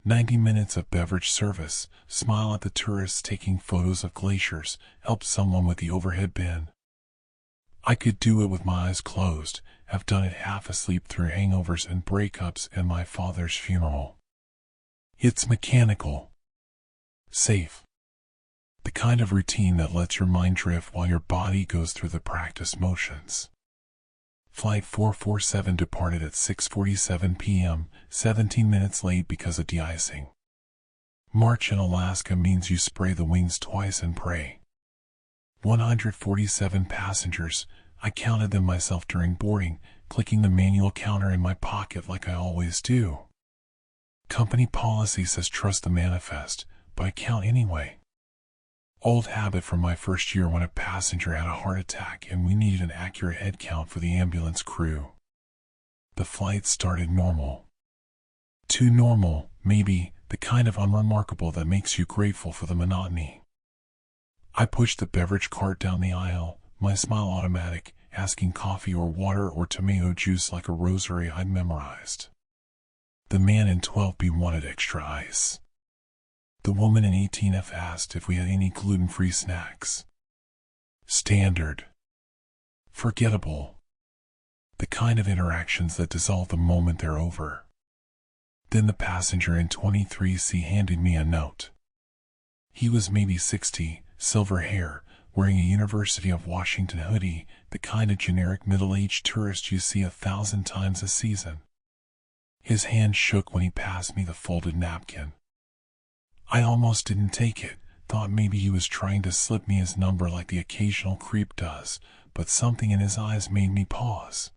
90 minutes of beverage service, smile at the tourists taking photos of glaciers, help someone with the overhead bin. I could do it with my eyes closed, have done it half asleep through hangovers and breakups and my father's funeral. It's mechanical. Safe. The kind of routine that lets your mind drift while your body goes through the practice motions. Flight 447 departed at 6:47 p.m., 17 minutes late because of de-icing. March in Alaska means you spray the wings twice and pray. 147 passengers, I counted them myself during boarding, clicking the manual counter in my pocket like I always do. Company policy says trust the manifest, but I count anyway. Old habit from my first year when a passenger had a heart attack and we needed an accurate head count for the ambulance crew. The flight started normal. Too normal, maybe, the kind of unremarkable that makes you grateful for the monotony. I pushed the beverage cart down the aisle, my smile automatic, asking coffee or water or tomato juice like a rosary I'd memorized. The man in 12B wanted extra ice. The woman in 18F asked if we had any gluten-free snacks. Standard. Forgettable. The kind of interactions that dissolve the moment they're over. Then the passenger in 23C handed me a note. He was maybe 60, silver hair, wearing a University of Washington hoodie, the kind of generic middle-aged tourist you see 1,000 times a season. His hand shook when he passed me the folded napkin. I almost didn't take it, thought maybe he was trying to slip me his number like the occasional creep does, but something in his eyes made me pause.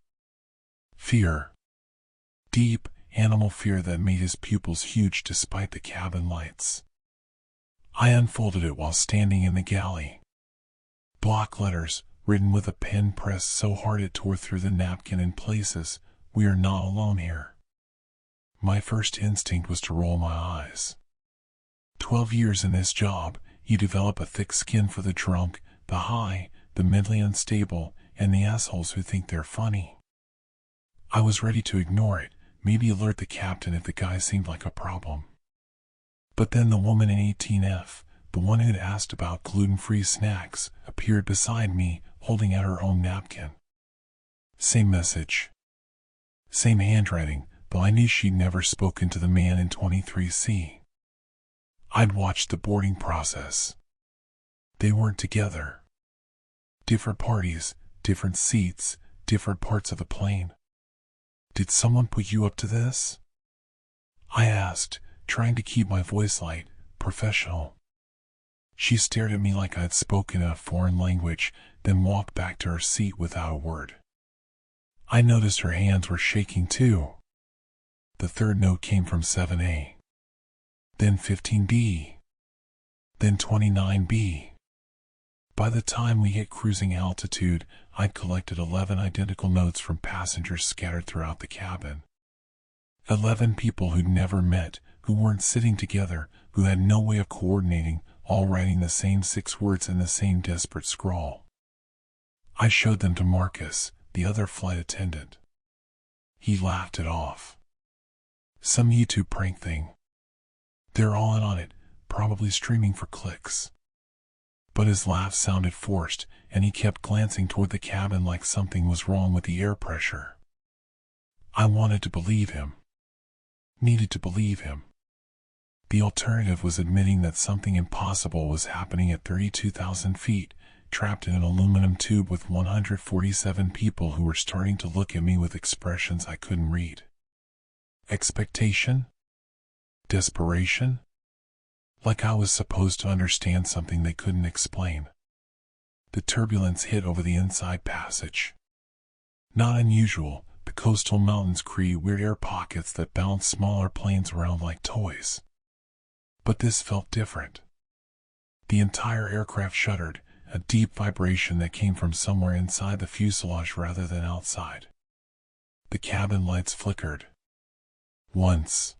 Fear. Deep, animal fear that made his pupils huge despite the cabin lights. I unfolded it while standing in the galley. Block letters, written with a pen pressed so hard it tore through the napkin in places. We are not alone here. My first instinct was to roll my eyes. 12 years in this job, you develop a thick skin for the drunk, the high, the mentally unstable, and the assholes who think they're funny. I was ready to ignore it, maybe alert the captain if the guy seemed like a problem. But then the woman in 18F, the one who'd asked about gluten-free snacks, appeared beside me, holding out her own napkin. Same message. Same handwriting, though I knew she'd never spoken to the man in 23C. I'd watched the boarding process. They weren't together. Different parties, different seats, different parts of the plane. Did someone put you up to this? I asked, trying to keep my voice light, professional. She stared at me like I'd spoken a foreign language, then walked back to her seat without a word. I noticed her hands were shaking too. The third note came from 7A. Then 15B. Then 29B. By the time we hit cruising altitude, I'd collected 11 identical notes from passengers scattered throughout the cabin. 11 people who'd never met, who weren't sitting together, who had no way of coordinating, all writing the same 6 words in the same desperate scrawl. I showed them to Marcus, the other flight attendant. He laughed it off. Some YouTube prank thing. They're all in on it, probably streaming for clicks. But his laugh sounded forced, and he kept glancing toward the cabin like something was wrong with the air pressure. I wanted to believe him. Needed to believe him. The alternative was admitting that something impossible was happening at 32,000 feet, trapped in an aluminum tube with 147 people who were starting to look at me with expressions I couldn't read. Expectation? Desperation? Like I was supposed to understand something they couldn't explain. The turbulence hit over the inside passage. Not unusual, the coastal mountains create weird air pockets that bounce smaller planes around like toys. But this felt different. The entire aircraft shuddered, a deep vibration that came from somewhere inside the fuselage rather than outside. The cabin lights flickered. Once.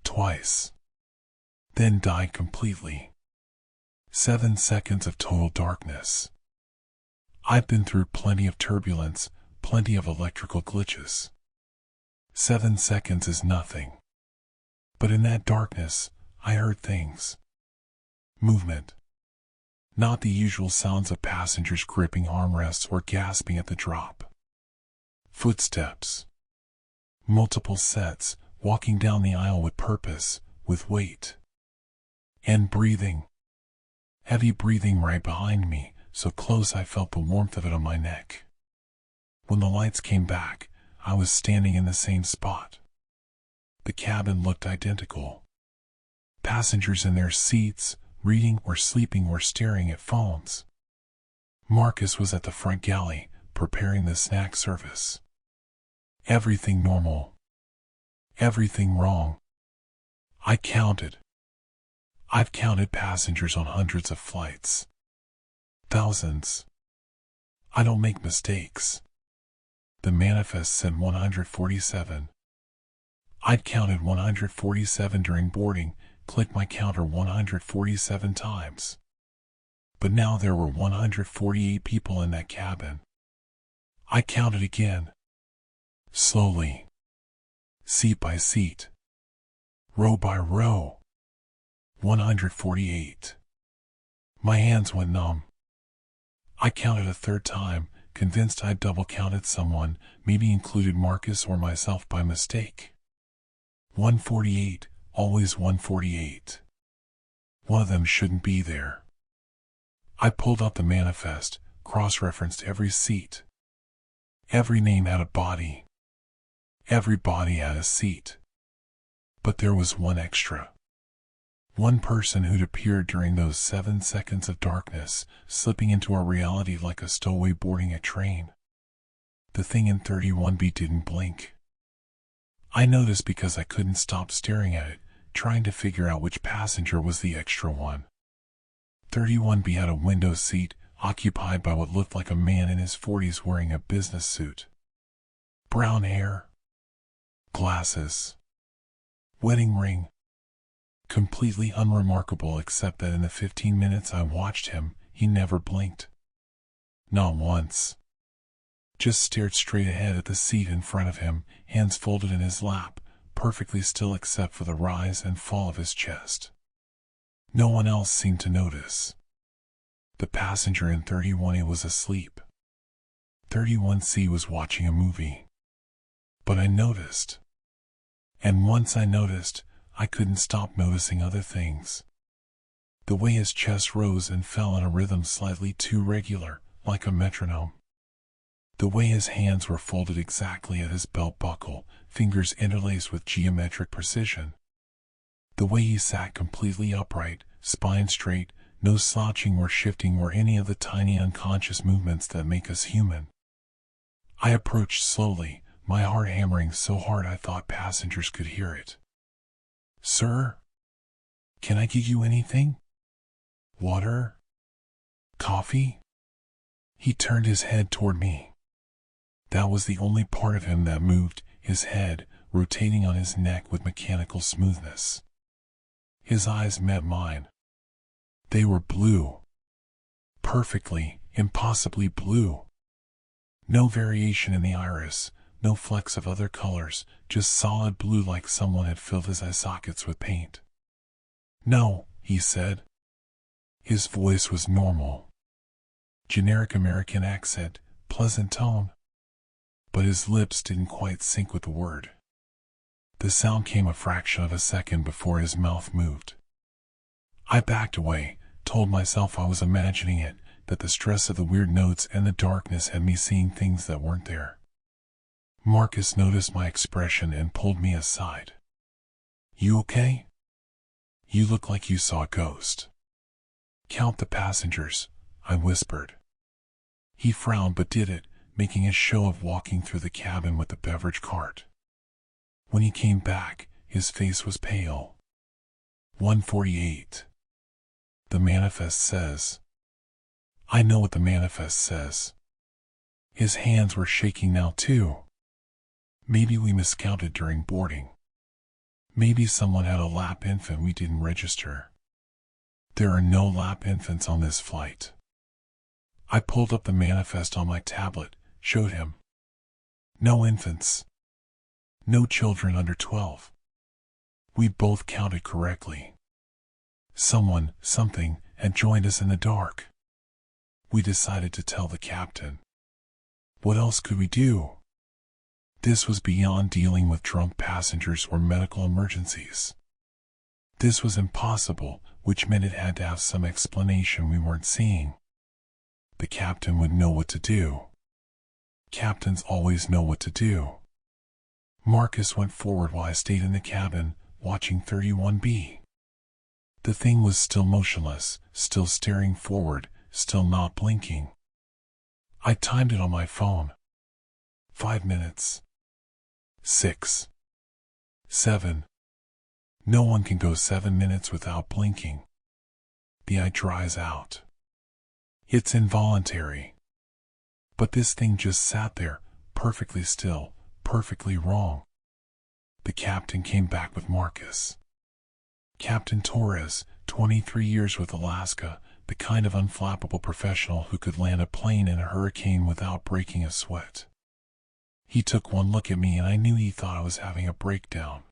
Twice. Then died completely. 7 seconds of total darkness. I've been through plenty of turbulence, plenty of electrical glitches. 7 seconds is nothing. But in that darkness, I heard things. Movement. Not the usual sounds of passengers gripping armrests or gasping at the drop. Footsteps. Multiple sets, walking down the aisle with purpose, with weight. And breathing. Heavy breathing right behind me, so close I felt the warmth of it on my neck. When the lights came back, I was standing in the same spot. The cabin looked identical. Passengers in their seats, reading or sleeping or staring at phones. Marcus was at the front galley, preparing the snack service. Everything normal. Everything wrong. I counted. I've counted passengers on hundreds of flights. Thousands. I don't make mistakes. The manifest said 147. I'd counted 147 during boarding, clicked my counter 147 times. But now there were 148 people in that cabin. I counted again. Slowly. Seat by seat. Row by row. 148. My hands went numb. I counted a third time, convinced I'd double-counted someone, maybe included Marcus or myself by mistake. 148, always 148. One of them shouldn't be there. I pulled out the manifest, cross-referenced every seat. Every name had a body. Every body had a seat. But there was one extra. One person who'd appeared during those 7 seconds of darkness, slipping into our reality like a stowaway boarding a train. The thing in 31B didn't blink. I noticed because I couldn't stop staring at it, trying to figure out which passenger was the extra one. 31B had a window seat, occupied by what looked like a man in his 40s wearing a business suit. Brown hair. Glasses. Wedding ring. Completely unremarkable except that in the 15 minutes I watched him, he never blinked. Not once. Just stared straight ahead at the seat in front of him, hands folded in his lap, perfectly still except for the rise and fall of his chest. No one else seemed to notice. The passenger in 31A was asleep. 31C was watching a movie. But I noticed. And once I noticed, I couldn't stop noticing other things. The way his chest rose and fell in a rhythm slightly too regular, like a metronome. The way his hands were folded exactly at his belt buckle, fingers interlaced with geometric precision. The way he sat completely upright, spine straight, no slouching or shifting or any of the tiny unconscious movements that make us human. I approached slowly, my heart hammering so hard I thought passengers could hear it. "Sir? Can I give you anything? Water? Coffee?" He turned his head toward me. That was the only part of him that moved, his head, rotating on his neck with mechanical smoothness. His eyes met mine. They were blue. Perfectly, impossibly blue. No variation in the iris, no flecks of other colors, just solid blue like someone had filled his eye sockets with paint. "No," he said. His voice was normal. Generic American accent, pleasant tone. But his lips didn't quite sync with the word. The sound came a fraction of a second before his mouth moved. I backed away, told myself I was imagining it, that the stress of the weird notes and the darkness had me seeing things that weren't there. Marcus noticed my expression and pulled me aside. "You okay? You look like you saw a ghost." "Count the passengers," I whispered. He frowned but did it, making a show of walking through the cabin with the beverage cart. When he came back, his face was pale. 148. The manifest says. I know what the manifest says. His hands were shaking now too. Maybe we miscounted during boarding. Maybe someone had a lap infant we didn't register. There are no lap infants on this flight. I pulled up the manifest on my tablet, showed him. No infants. No children under 12. We both counted correctly. Someone, something, had joined us in the dark. We decided to tell the captain. What else could we do? This was beyond dealing with drunk passengers or medical emergencies. This was impossible, which meant it had to have some explanation we weren't seeing. The captain would know what to do. Captains always know what to do. Marcus went forward while I stayed in the cabin, watching 31B. The thing was still motionless, still staring forward, still not blinking. I timed it on my phone. 5 minutes. 6. 7. No one can go 7 minutes without blinking. The eye dries out. It's involuntary. But this thing just sat there, perfectly still, perfectly wrong. The captain came back with Marcus. Captain Torres, 23 years with Alaska, the kind of unflappable professional who could land a plane in a hurricane without breaking a sweat. He took one look at me and I knew he thought I was having a breakdown.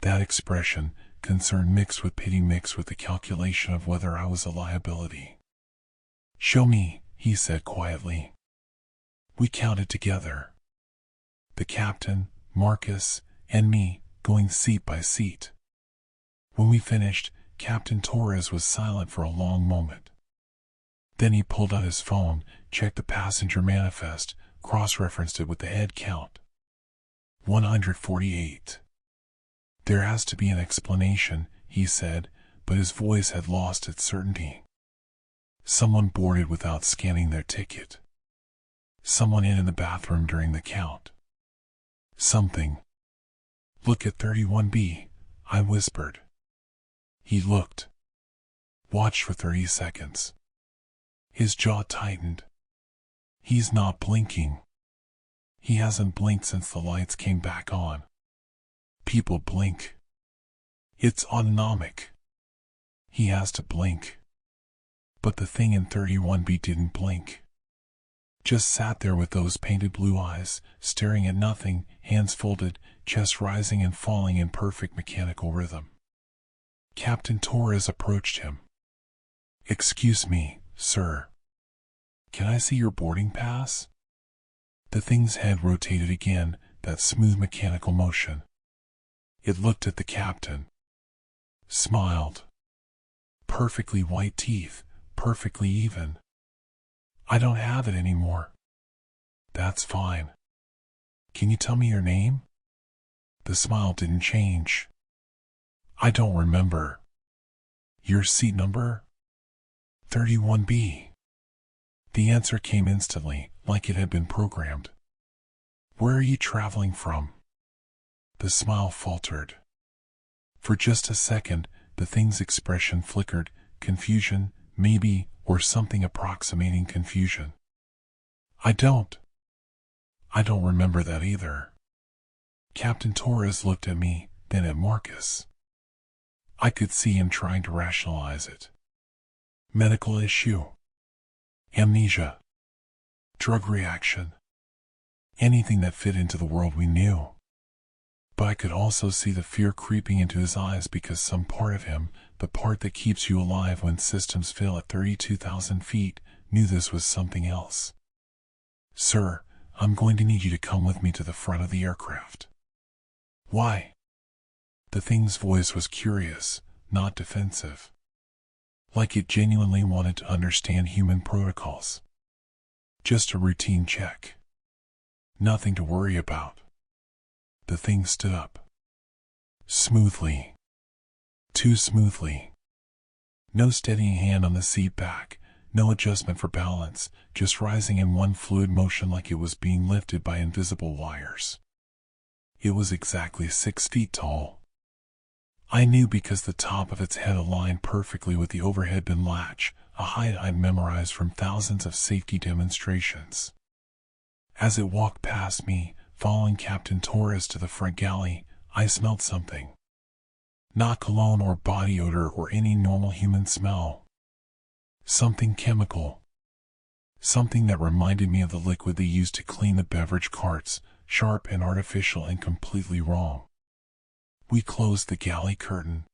That expression, concern mixed with pity mixed with the calculation of whether I was a liability. "Show me," he said quietly. We counted together. The captain, Marcus, and me, going seat by seat. When we finished, Captain Torres was silent for a long moment. Then he pulled out his phone, checked the passenger manifest, cross-referenced it with the head count. 148. "There has to be an explanation," he said, but his voice had lost its certainty. "Someone boarded without scanning their ticket. Someone in the bathroom during the count. Something. Look at 31B, I whispered. He looked. Watched for 30 seconds. His jaw tightened. He's not blinking. He hasn't blinked since the lights came back on. People blink. It's autonomic. He has to blink. But the thing in 31B didn't blink. Just sat there with those painted blue eyes, staring at nothing, hands folded, chest rising and falling in perfect mechanical rhythm. Captain Torres approached him. "Excuse me, sir. Can I see your boarding pass?" The thing's head rotated again, that smooth mechanical motion. It looked at the captain. Smiled. Perfectly white teeth, perfectly even. "I don't have it anymore." "That's fine. Can you tell me your name?" The smile didn't change. "I don't remember." "Your seat number?" 31B. The answer came instantly, like it had been programmed. "Where are you traveling from?" The smile faltered. For just a second, the thing's expression flickered, confusion, maybe, or something approximating confusion. I don't remember that either." Captain Torres looked at me, then at Marcus. I could see him trying to rationalize it. Medical issue. Amnesia. Drug reaction. Anything that fit into the world we knew. But I could also see the fear creeping into his eyes because some part of him, the part that keeps you alive when systems fail at 32,000 feet, knew this was something else. "Sir, I'm going to need you to come with me to the front of the aircraft." "Why?" The thing's voice was curious, not defensive. Like it genuinely wanted to understand human protocols. "Just a routine check. Nothing to worry about." The thing stood up. Smoothly. Too smoothly. No steadying hand on the seat back, no adjustment for balance, just rising in one fluid motion like it was being lifted by invisible wires. It was exactly 6 feet tall. I knew because the top of its head aligned perfectly with the overhead bin latch, a height I'd memorized from thousands of safety demonstrations. As it walked past me, following Captain Torres to the front galley, I smelled something. Not cologne or body odor or any normal human smell. Something chemical. Something that reminded me of the liquid they used to clean the beverage carts, sharp and artificial and completely wrong. We closed the galley curtain.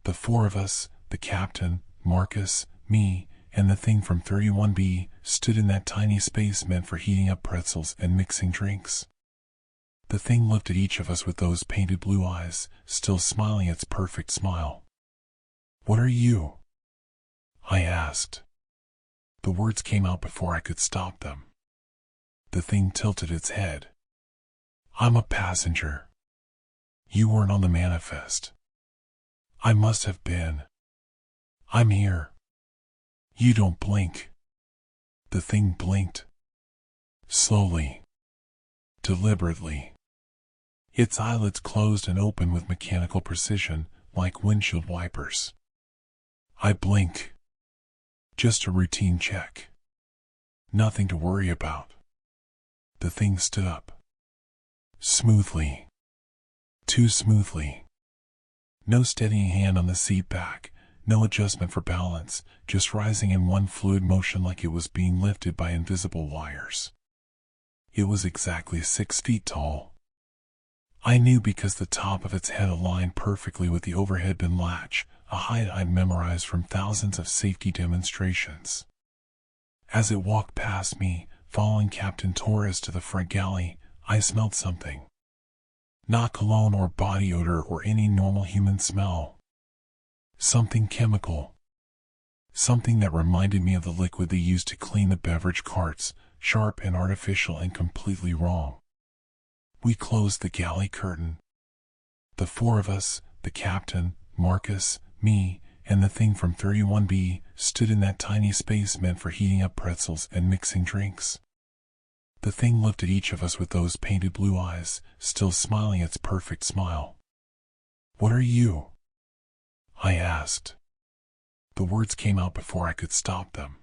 The 4 of us, the captain, Marcus, me, and the thing from 31B, stood in that tiny space meant for heating up pretzels and mixing drinks. The thing looked at each of us with those painted blue eyes, still smiling its perfect smile. "What are you?" I asked. The words came out before I could stop them. The thing tilted its head. "I'm a passenger. You weren't on the manifest." "I must have been. I'm here." "You don't blink." The thing blinked. Slowly. Deliberately. Its eyelids closed and opened with mechanical precision, like windshield wipers. "I blink. Just a routine check. Nothing to worry about." The thing stood up. Smoothly. Too smoothly. No steadying hand on the seat back, no adjustment for balance, just rising in one fluid motion like it was being lifted by invisible wires. It was exactly 6 feet tall. I knew because the top of its head aligned perfectly with the overhead bin latch, a height I'd memorized from thousands of safety demonstrations. As it walked past me, following Captain Torres to the front galley, I smelled something. Not cologne or body odor or any normal human smell. Something chemical. Something that reminded me of the liquid they used to clean the beverage carts, sharp and artificial and completely wrong. We closed the galley curtain. The four of us, the captain, Marcus, me, and the thing from 31B, stood in that tiny space meant for heating up pretzels and mixing drinks. The thing looked at each of us with those painted blue eyes, still smiling its perfect smile. "What are you?" I asked. The words came out before I could stop them.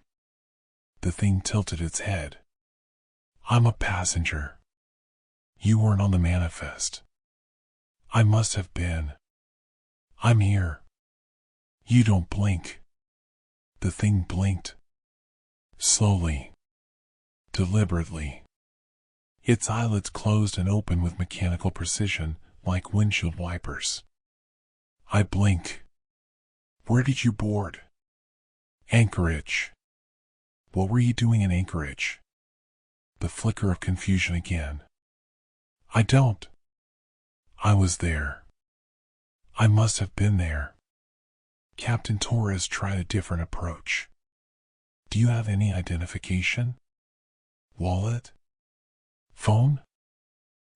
The thing tilted its head. "I'm a passenger. You weren't on the manifest." "I must have been. I'm here." "You don't blink." The thing blinked. Slowly. Deliberately. Its eyelids closed and opened with mechanical precision, like windshield wipers. I blink. "Where did you board?" "Anchorage." "What were you doing in Anchorage?" The flicker of confusion again. "I don't." "I was there. I must have been there." Captain Torres tried a different approach. "Do you have any identification? Wallet? Phone?"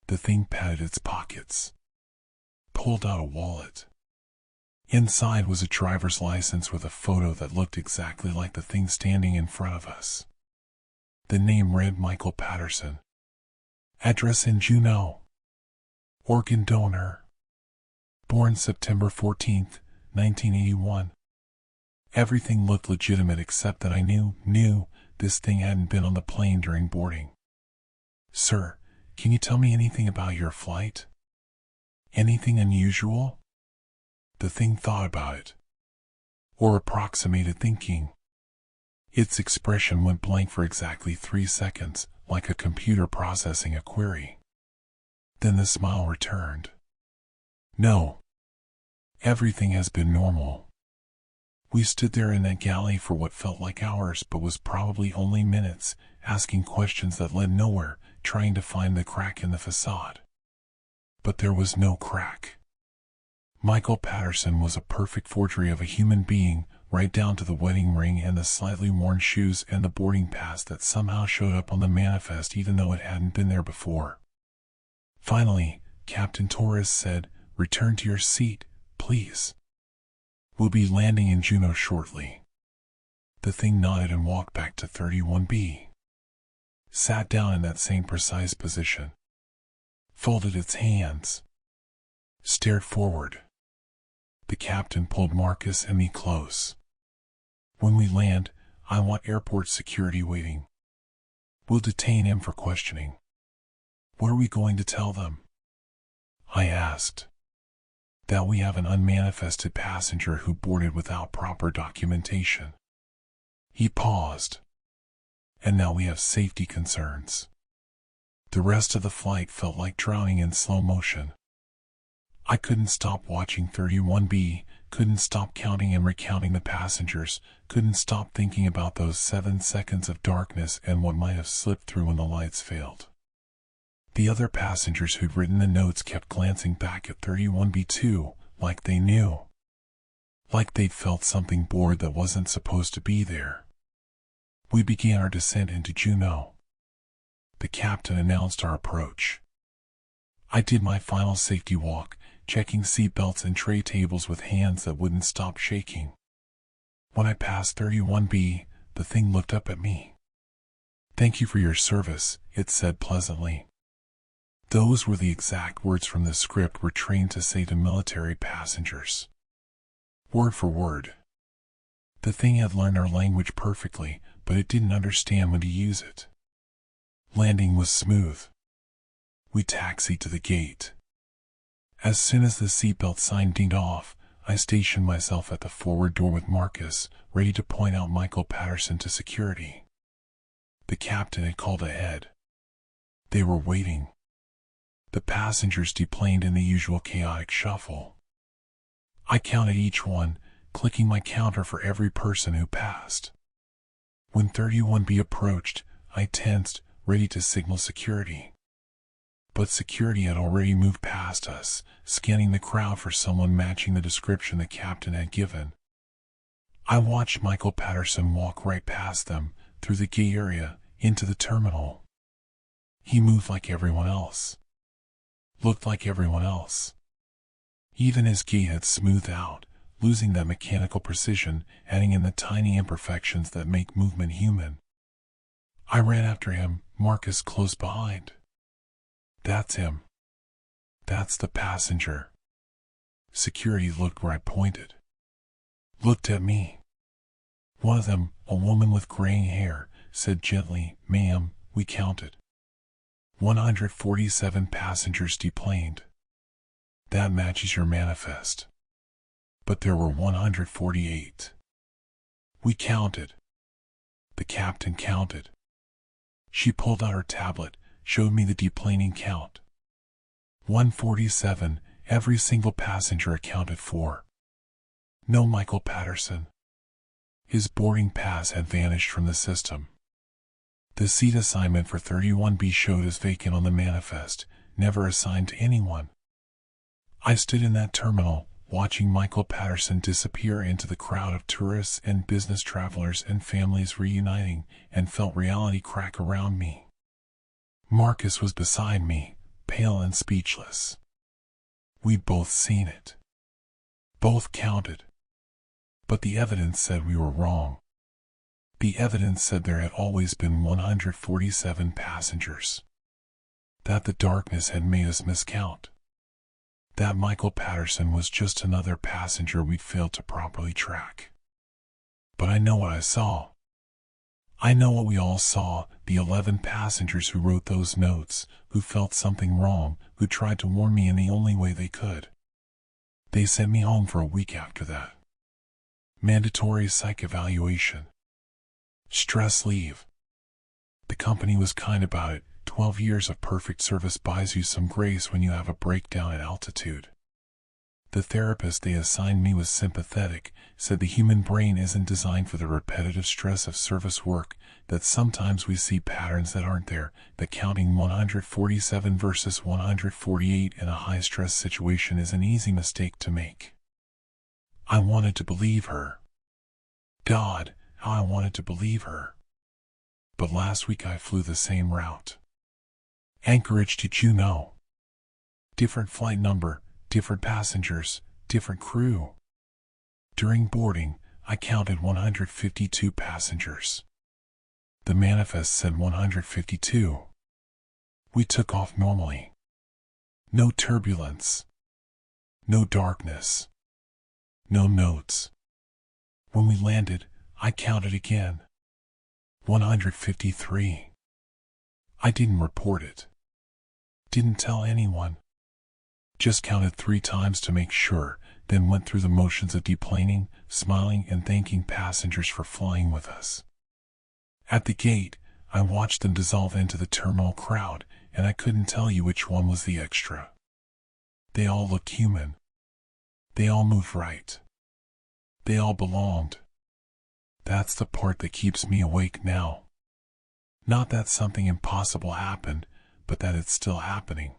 The thing patted its pockets. Pulled out a wallet. Inside was a driver's license with a photo that looked exactly like the thing standing in front of us. The name read Michael Patterson. Address in Juneau. Organ donor. Born September 14th, 1981. Everything looked legitimate except that I knew this thing hadn't been on the plane during boarding. "Sir, can you tell me anything about your flight? Anything unusual?" The thing thought about it. Or approximated thinking. Its expression went blank for exactly 3 seconds, like a computer processing a query. Then the smile returned. "No. Everything has been normal." We stood there in that galley for what felt like hours but was probably only minutes, asking questions that led nowhere, trying to find the crack in the facade. But there was no crack. Michael Patterson was a perfect forgery of a human being, right down to the wedding ring and the slightly worn shoes and the boarding pass that somehow showed up on the manifest even though it hadn't been there before. Finally, Captain Torres said, "Return to your seat, please. We'll be landing in Juneau shortly." The thing nodded and walked back to 31B. Sat down in that same precise position. Folded its hands. Stared forward. The captain pulled Marcus and me close. "When we land, I want airport security waiting. We'll detain him for questioning." "What are we going to tell them?" I asked. "That we have an unmanifested passenger who boarded without proper documentation." He paused. "And now we have safety concerns." The rest of the flight felt like drowning in slow motion. I couldn't stop watching 31B, couldn't stop counting and recounting the passengers, couldn't stop thinking about those 7 seconds of darkness and what might have slipped through when the lights failed. The other passengers who'd written the notes kept glancing back at 31B too, like they knew. Like they'd felt something bored that wasn't supposed to be there. We began our descent into Juneau. The captain announced our approach. I did my final safety walk, checking seat belts and tray tables with hands that wouldn't stop shaking. When I passed 31B, the thing looked up at me. "Thank you for your service," it said pleasantly. Those were the exact words from the script we're trained to say to military passengers. Word for word. The thing had learned our language perfectly, but it didn't understand when to use it. Landing was smooth. We taxied to the gate. As soon as the seatbelt sign dinged off, I stationed myself at the forward door with Marcus, ready to point out Michael Patterson to security. The captain had called ahead. They were waiting. The passengers deplaned in the usual chaotic shuffle. I counted each one, clicking my counter for every person who passed. When 31B approached, I tensed, ready to signal security. But security had already moved past us, scanning the crowd for someone matching the description the captain had given. I watched Michael Patterson walk right past them, through the gate area, into the terminal. He moved like everyone else. Looked like everyone else. Even his gait had smoothed out, losing that mechanical precision, adding in the tiny imperfections that make movement human. I ran after him, Marcus close behind. That's him. That's the passenger. Security looked where I pointed. Looked at me. One of them, a woman with graying hair, said gently, "Ma'am, we counted 147 passengers deplaned. That matches your manifest. But there were 148. We counted. The captain counted." She pulled out her tablet, showed me the deplaning count. 147, every single passenger accounted for. No Michael Patterson. His boarding pass had vanished from the system. The seat assignment for 31B showed as vacant on the manifest, never assigned to anyone. I stood in that terminal, watching Michael Patterson disappear into the crowd of tourists and business travelers and families reuniting, and felt reality crack around me. Marcus was beside me, pale and speechless. We'd both seen it. Both counted. But the evidence said we were wrong. The evidence said there had always been 147 passengers. That the darkness had made us miscount. That Michael Patterson was just another passenger we'd failed to properly track. But I know what I saw. I know what we all saw, the 11 passengers who wrote those notes, who felt something wrong, who tried to warn me in the only way they could. They sent me home for a week after that. Mandatory psych evaluation. Stress leave. The company was kind about it. 12 years of perfect service buys you some grace when you have a breakdown at altitude. The therapist they assigned me was sympathetic, said the human brain isn't designed for the repetitive stress of service work, that sometimes we see patterns that aren't there, that counting 147 versus 148 in a high-stress situation is an easy mistake to make. I wanted to believe her. God, how I wanted to believe her. But last week I flew the same route. Anchorage to Juneau. Different flight number, different passengers, different crew. During boarding, I counted 152 passengers. The manifest said 152. We took off normally. No turbulence. No darkness. No notes. When we landed, I counted again. 153. I didn't report it. Didn't tell anyone. Just counted 3 times to make sure, then went through the motions of deplaning, smiling and thanking passengers for flying with us. At the gate, I watched them dissolve into the terminal crowd, and I couldn't tell you which one was the extra. They all looked human. They all moved right. They all belonged. That's the part that keeps me awake now. Not that something impossible happened, but that it's still happening.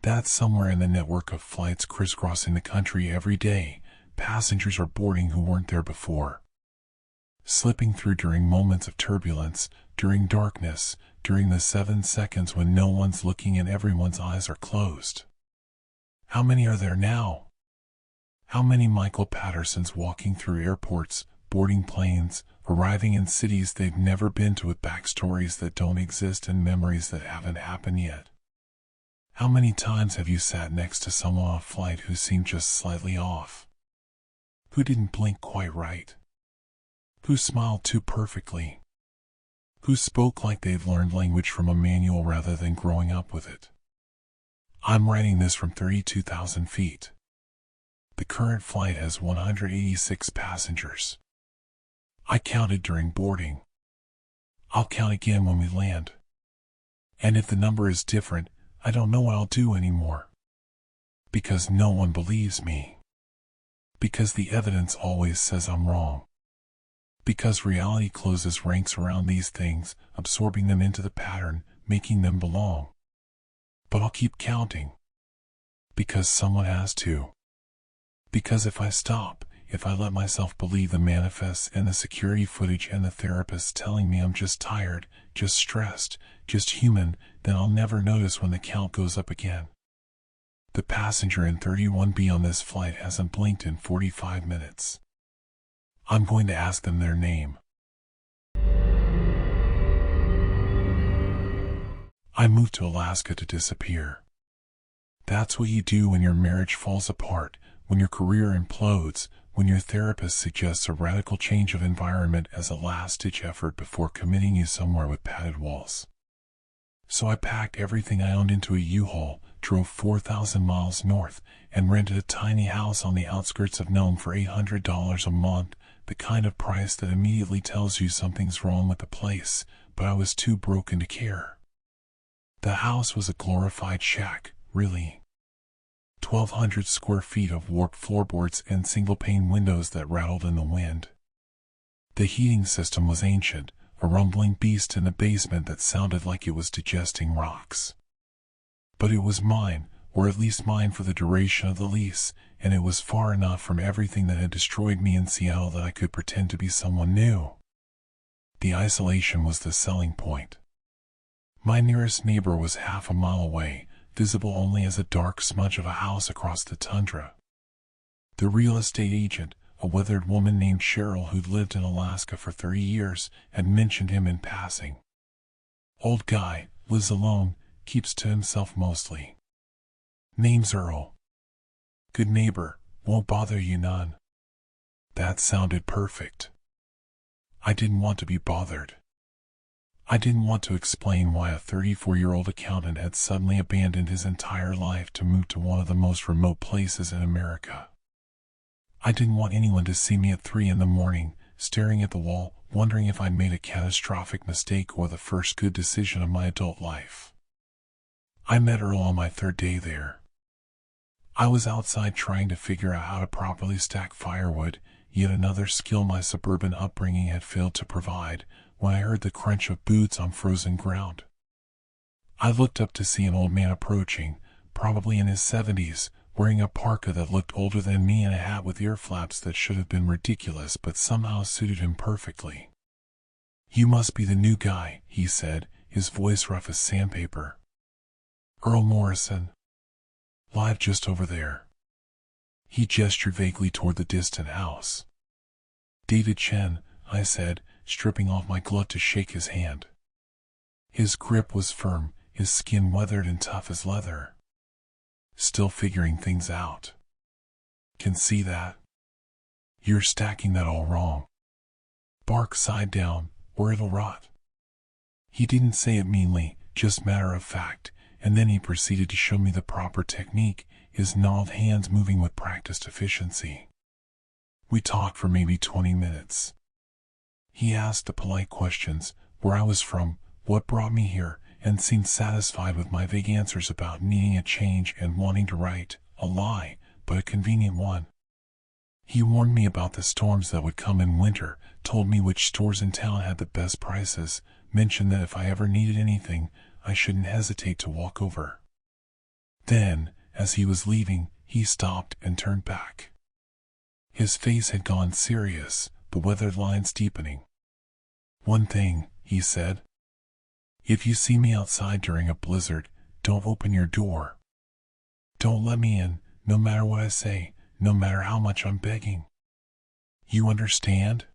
That somewhere in the network of flights crisscrossing the country every day, passengers are boarding who weren't there before. Slipping through during moments of turbulence, during darkness, during the 7 seconds when no one's looking and everyone's eyes are closed. How many are there now? How many Michael Pattersons walking through airports, boarding planes, arriving in cities they've never been to with backstories that don't exist and memories that haven't happened yet? How many times have you sat next to someone on a flight who seemed just slightly off? Who didn't blink quite right? Who smiled too perfectly? Who spoke like they'd learned language from a manual rather than growing up with it? I'm writing this from 32,000 feet. The current flight has 186 passengers. I counted during boarding. I'll count again when we land. And if the number is different, I don't know what I'll do anymore. Because no one believes me. Because the evidence always says I'm wrong. Because reality closes ranks around these things, absorbing them into the pattern, making them belong. But I'll keep counting. Because someone has to. Because if I stop, if I let myself believe the manifests and the security footage and the therapists telling me I'm just tired, just stressed, just human, then I'll never notice when the count goes up again. The passenger in 31B on this flight hasn't blinked in 45 minutes. I'm going to ask them their name. I moved to Alaska to disappear. That's what you do when your marriage falls apart, when your career implodes, when your therapist suggests a radical change of environment as a last-ditch effort before committing you somewhere with padded walls. So I packed everything I owned into a U-Haul, drove 4,000 miles north, and rented a tiny house on the outskirts of Nome for $800 a month, the kind of price that immediately tells you something's wrong with the place, but I was too broken to care. The house was a glorified shack, really. 1,200 square feet of warped floorboards and single-pane windows that rattled in the wind. The heating system was ancient, a rumbling beast in the basement that sounded like it was digesting rocks. But it was mine, or at least mine for the duration of the lease, and it was far enough from everything that had destroyed me in Seattle that I could pretend to be someone new. The isolation was the selling point. My nearest neighbor was half a mile away, visible only as a dark smudge of a house across the tundra. The real estate agent, a weathered woman named Cheryl who'd lived in Alaska for 30 years, had mentioned him in passing. Old guy, lives alone, keeps to himself mostly. Name's Earl. Good neighbor, won't bother you none. That sounded perfect. I didn't want to be bothered. I didn't want to explain why a 34-year-old accountant had suddenly abandoned his entire life to move to one of the most remote places in America. I didn't want anyone to see me at 3 in the morning, staring at the wall, wondering if I'd made a catastrophic mistake or the first good decision of my adult life. I met Earl on my 3rd day there. I was outside trying to figure out how to properly stack firewood, yet another skill my suburban upbringing had failed to provide, when I heard the crunch of boots on frozen ground. I looked up to see an old man approaching, probably in his 70s, wearing a parka that looked older than me and a hat with ear flaps that should have been ridiculous but somehow suited him perfectly. "You must be the new guy," he said, his voice rough as sandpaper. "Earl Morrison. Live just over there." He gestured vaguely toward the distant house. "David Chen," I said, stripping off my glove to shake his hand. His grip was firm, his skin weathered and tough as leather. "Still figuring things out. Can see that. You're stacking that all wrong. Bark side down, or it'll rot." He didn't say it meanly, just matter of fact, and then he proceeded to show me the proper technique, his gnarled hands moving with practiced efficiency. We talked for maybe 20 minutes. He asked the polite questions, where I was from, what brought me here, and seemed satisfied with my vague answers about needing a change and wanting to write, a lie, but a convenient one. He warned me about the storms that would come in winter, told me which stores in town had the best prices, mentioned that if I ever needed anything, I shouldn't hesitate to walk over. Then, as he was leaving, he stopped and turned back. His face had gone serious, the weathered lines deepening. "One thing," he said. "If you see me outside during a blizzard, don't open your door. Don't let me in, no matter what I say, no matter how much I'm begging. You understand?"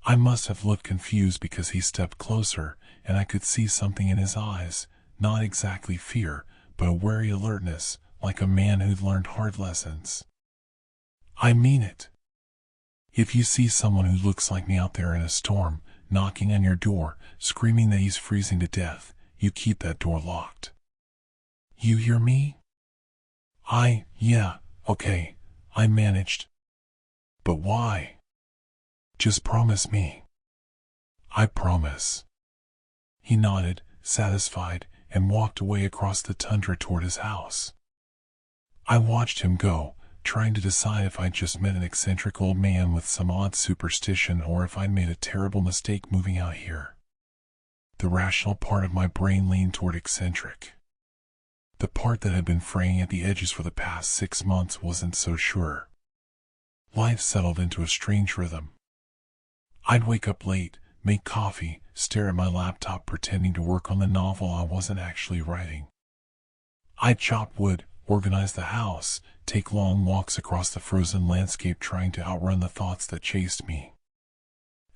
I must have looked confused because he stepped closer, and I could see something in his eyes, not exactly fear, but a wary alertness, like a man who'd learned hard lessons. "I mean it. If you see someone who looks like me out there in a storm, knocking on your door, screaming that he's freezing to death, you keep that door locked. You hear me?" Yeah, okay, I managed. "But why?" "Just promise me." "I promise." He nodded, satisfied, and walked away across the tundra toward his house. I watched him go, trying to decide if I'd just met an eccentric old man with some odd superstition or if I'd made a terrible mistake moving out here. The rational part of my brain leaned toward eccentric. The part that had been fraying at the edges for the past 6 months wasn't so sure. Life settled into a strange rhythm. I'd wake up late, make coffee, stare at my laptop pretending to work on the novel I wasn't actually writing. I'd chop wood, organize the house, take long walks across the frozen landscape trying to outrun the thoughts that chased me.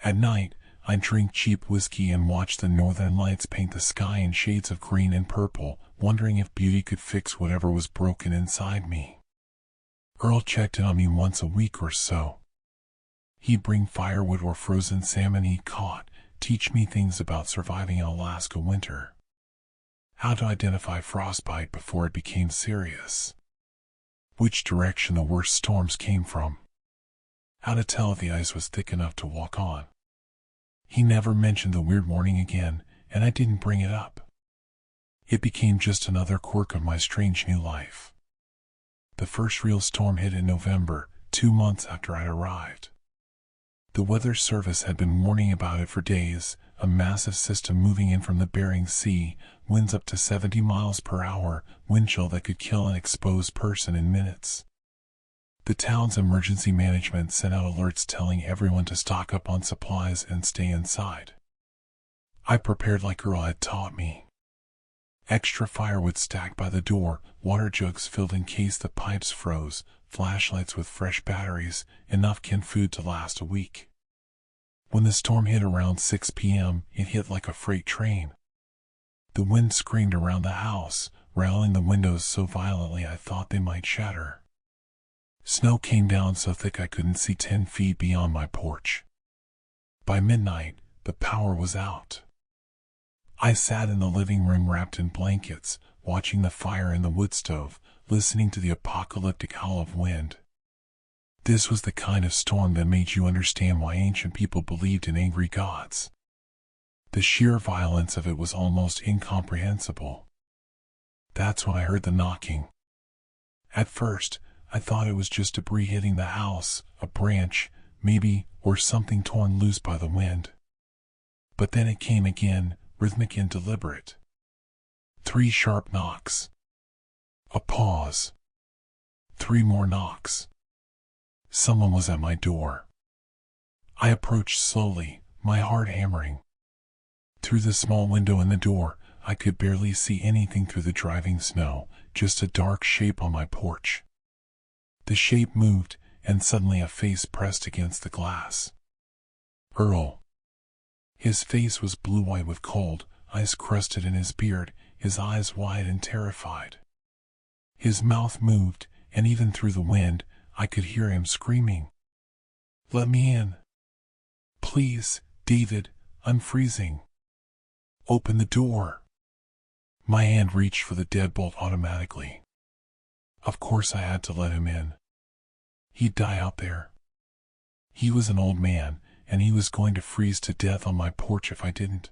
At night, I'd drink cheap whiskey and watch the northern lights paint the sky in shades of green and purple, wondering if beauty could fix whatever was broken inside me. Earl checked in on me once a week or so. He'd bring firewood or frozen salmon he'd caught, teach me things about surviving an Alaska winter. How to identify frostbite before it became serious. Which direction the worst storms came from. How to tell if the ice was thick enough to walk on. He never mentioned the weird warning again, and I didn't bring it up. It became just another quirk of my strange new life. The first real storm hit in November, 2 months after I'd arrived. The Weather Service had been warning about it for days, a massive system moving in from the Bering Sea, winds up to 70 miles per hour, wind chill that could kill an exposed person in minutes. The town's emergency management sent out alerts telling everyone to stock up on supplies and stay inside. I prepared like Earl had taught me. Extra firewood stacked by the door, water jugs filled in case the pipes froze, flashlights with fresh batteries, enough canned food to last a week. When the storm hit around 6 p.m., it hit like a freight train. The wind screamed around the house, rattling the windows so violently I thought they might shatter. Snow came down so thick I couldn't see 10 feet beyond my porch. By midnight, the power was out. I sat in the living room wrapped in blankets, watching the fire in the wood stove, listening to the apocalyptic howl of wind. This was the kind of storm that made you understand why ancient people believed in angry gods. The sheer violence of it was almost incomprehensible. That's when I heard the knocking. At first, I thought it was just debris hitting the house, a branch, maybe, or something torn loose by the wind. But then it came again, rhythmic and deliberate. 3 sharp knocks. A pause. 3 more knocks. Someone was at my door. I approached slowly, my heart hammering. Through the small window in the door, I could barely see anything through the driving snow, just a dark shape on my porch. The shape moved, and suddenly a face pressed against the glass. Earl. His face was blue-white with cold, ice crusted in his beard, his eyes wide and terrified. His mouth moved, and even through the wind, I could hear him screaming. "Let me in. Please, David, I'm freezing. Open the door." My hand reached for the deadbolt automatically. Of course I had to let him in. He'd die out there. He was an old man, and he was going to freeze to death on my porch if I didn't.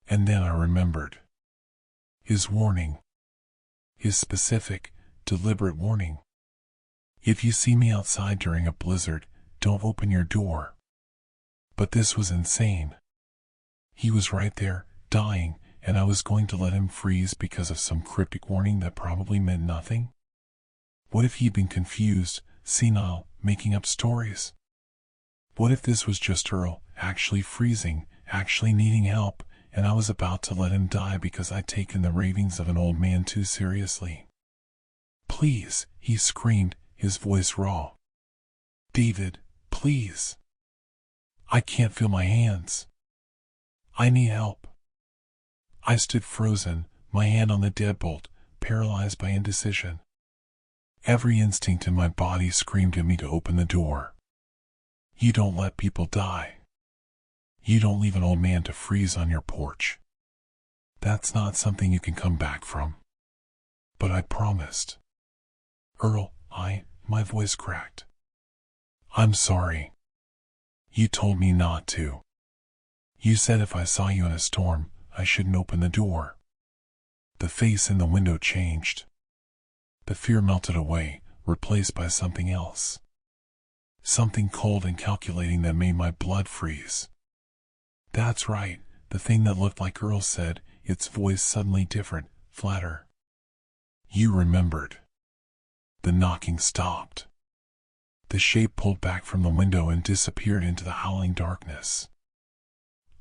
And then I remembered. His warning. His specific, deliberate warning. If you see me outside during a blizzard, don't open your door. But this was insane. He was right there, dying, and I was going to let him freeze because of some cryptic warning that probably meant nothing? What if he'd been confused, senile, making up stories? What if this was just Earl, actually freezing, actually needing help, and I was about to let him die because I'd taken the ravings of an old man too seriously? "Please," he screamed, his voice raw. "David, please. I can't feel my hands. I need help." I stood frozen, my hand on the deadbolt, paralyzed by indecision. Every instinct in my body screamed at me to open the door. You don't let people die. You don't leave an old man to freeze on your porch. That's not something you can come back from. But I promised. "Earl, my voice cracked. I'm sorry. You told me not to. You said if I saw you in a storm, I shouldn't open the door. The face in the window changed. The fear melted away, replaced by something else. Something cold and calculating that made my blood freeze. That's right, the thing that looked like Earl said, its voice suddenly different, flatter. You remembered. The knocking stopped. The shape pulled back from the window and disappeared into the howling darkness.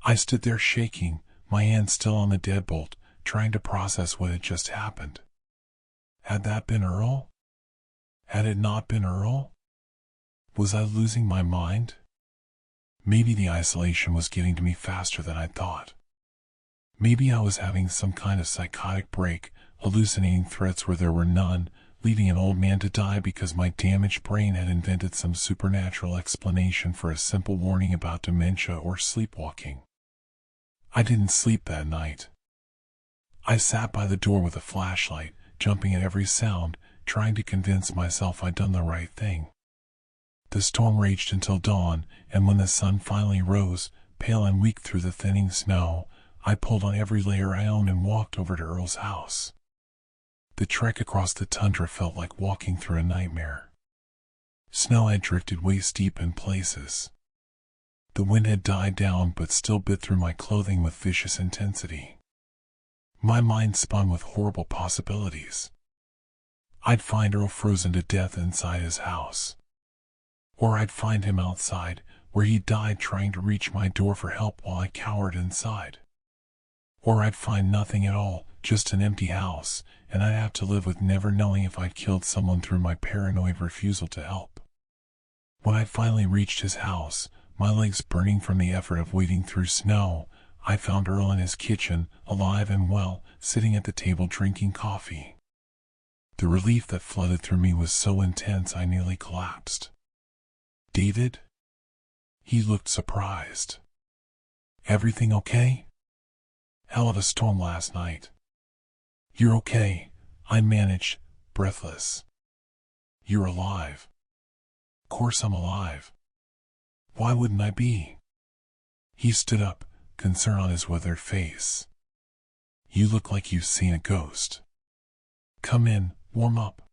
I stood there shaking, my hand still on the deadbolt, trying to process what had just happened. Had that been Earl? Had it not been Earl? Was I losing my mind? Maybe the isolation was getting to me faster than I thought. Maybe I was having some kind of psychotic break, hallucinating threats where there were none, leaving an old man to die because my damaged brain had invented some supernatural explanation for a simple warning about dementia or sleepwalking. I didn't sleep that night. I sat by the door with a flashlight, jumping at every sound, trying to convince myself I'd done the right thing. The storm raged until dawn, and when the sun finally rose, pale and weak through the thinning snow, I pulled on every layer I owned and walked over to Earl's house. The trek across the tundra felt like walking through a nightmare. Snow had drifted waist-deep in places. The wind had died down but still bit through my clothing with vicious intensity. My mind spun with horrible possibilities. I'd find Earl frozen to death inside his house. Or I'd find him outside, where he died trying to reach my door for help while I cowered inside. Or I'd find nothing at all, just an empty house, and I'd have to live with never knowing if I'd killed someone through my paranoid refusal to help. When I finally reached his house, my legs burning from the effort of wading through snow, I found Earl in his kitchen, alive and well, sitting at the table drinking coffee. The relief that flooded through me was so intense I nearly collapsed. David? He looked surprised. Everything okay? Hell of a storm last night. You're okay, I managed, breathless. You're alive. Course I'm alive. Why wouldn't I be? He stood up, concern on his withered face. You look like you've seen a ghost. Come in, warm up.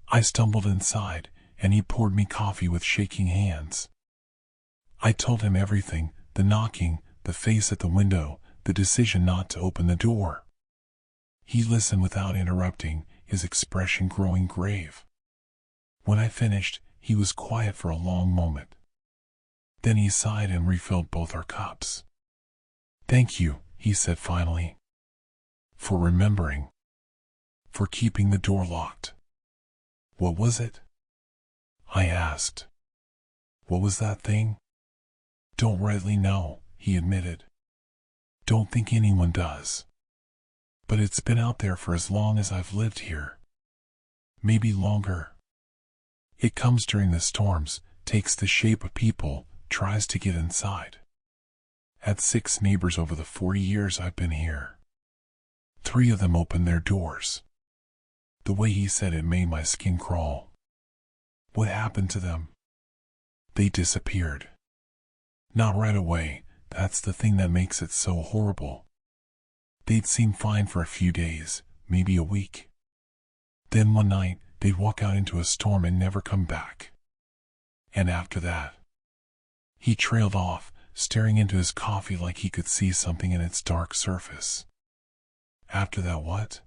I stumbled inside, and he poured me coffee with shaking hands. I told him everything, the knocking, the face at the window, the decision not to open the door. He listened without interrupting, his expression growing grave. When I finished, he was quiet for a long moment. Then he sighed and refilled both our cups. Thank you, he said finally. For remembering. For keeping the door locked. What was it? I asked. What was that thing? Don't rightly know, he admitted. Don't think anyone does. But it's been out there for as long as I've lived here. Maybe longer. It comes during the storms, takes the shape of people, tries to get inside. Had 6 neighbors over the 40 years I've been here. 3 of them opened their doors. The way he said it made my skin crawl. What happened to them? They disappeared. Not right away, that's the thing that makes it so horrible. They'd seem fine for a few days, maybe a week. Then one night, they'd walk out into a storm and never come back. And after that, he trailed off, staring into his coffee like he could see something in its dark surface. After that what?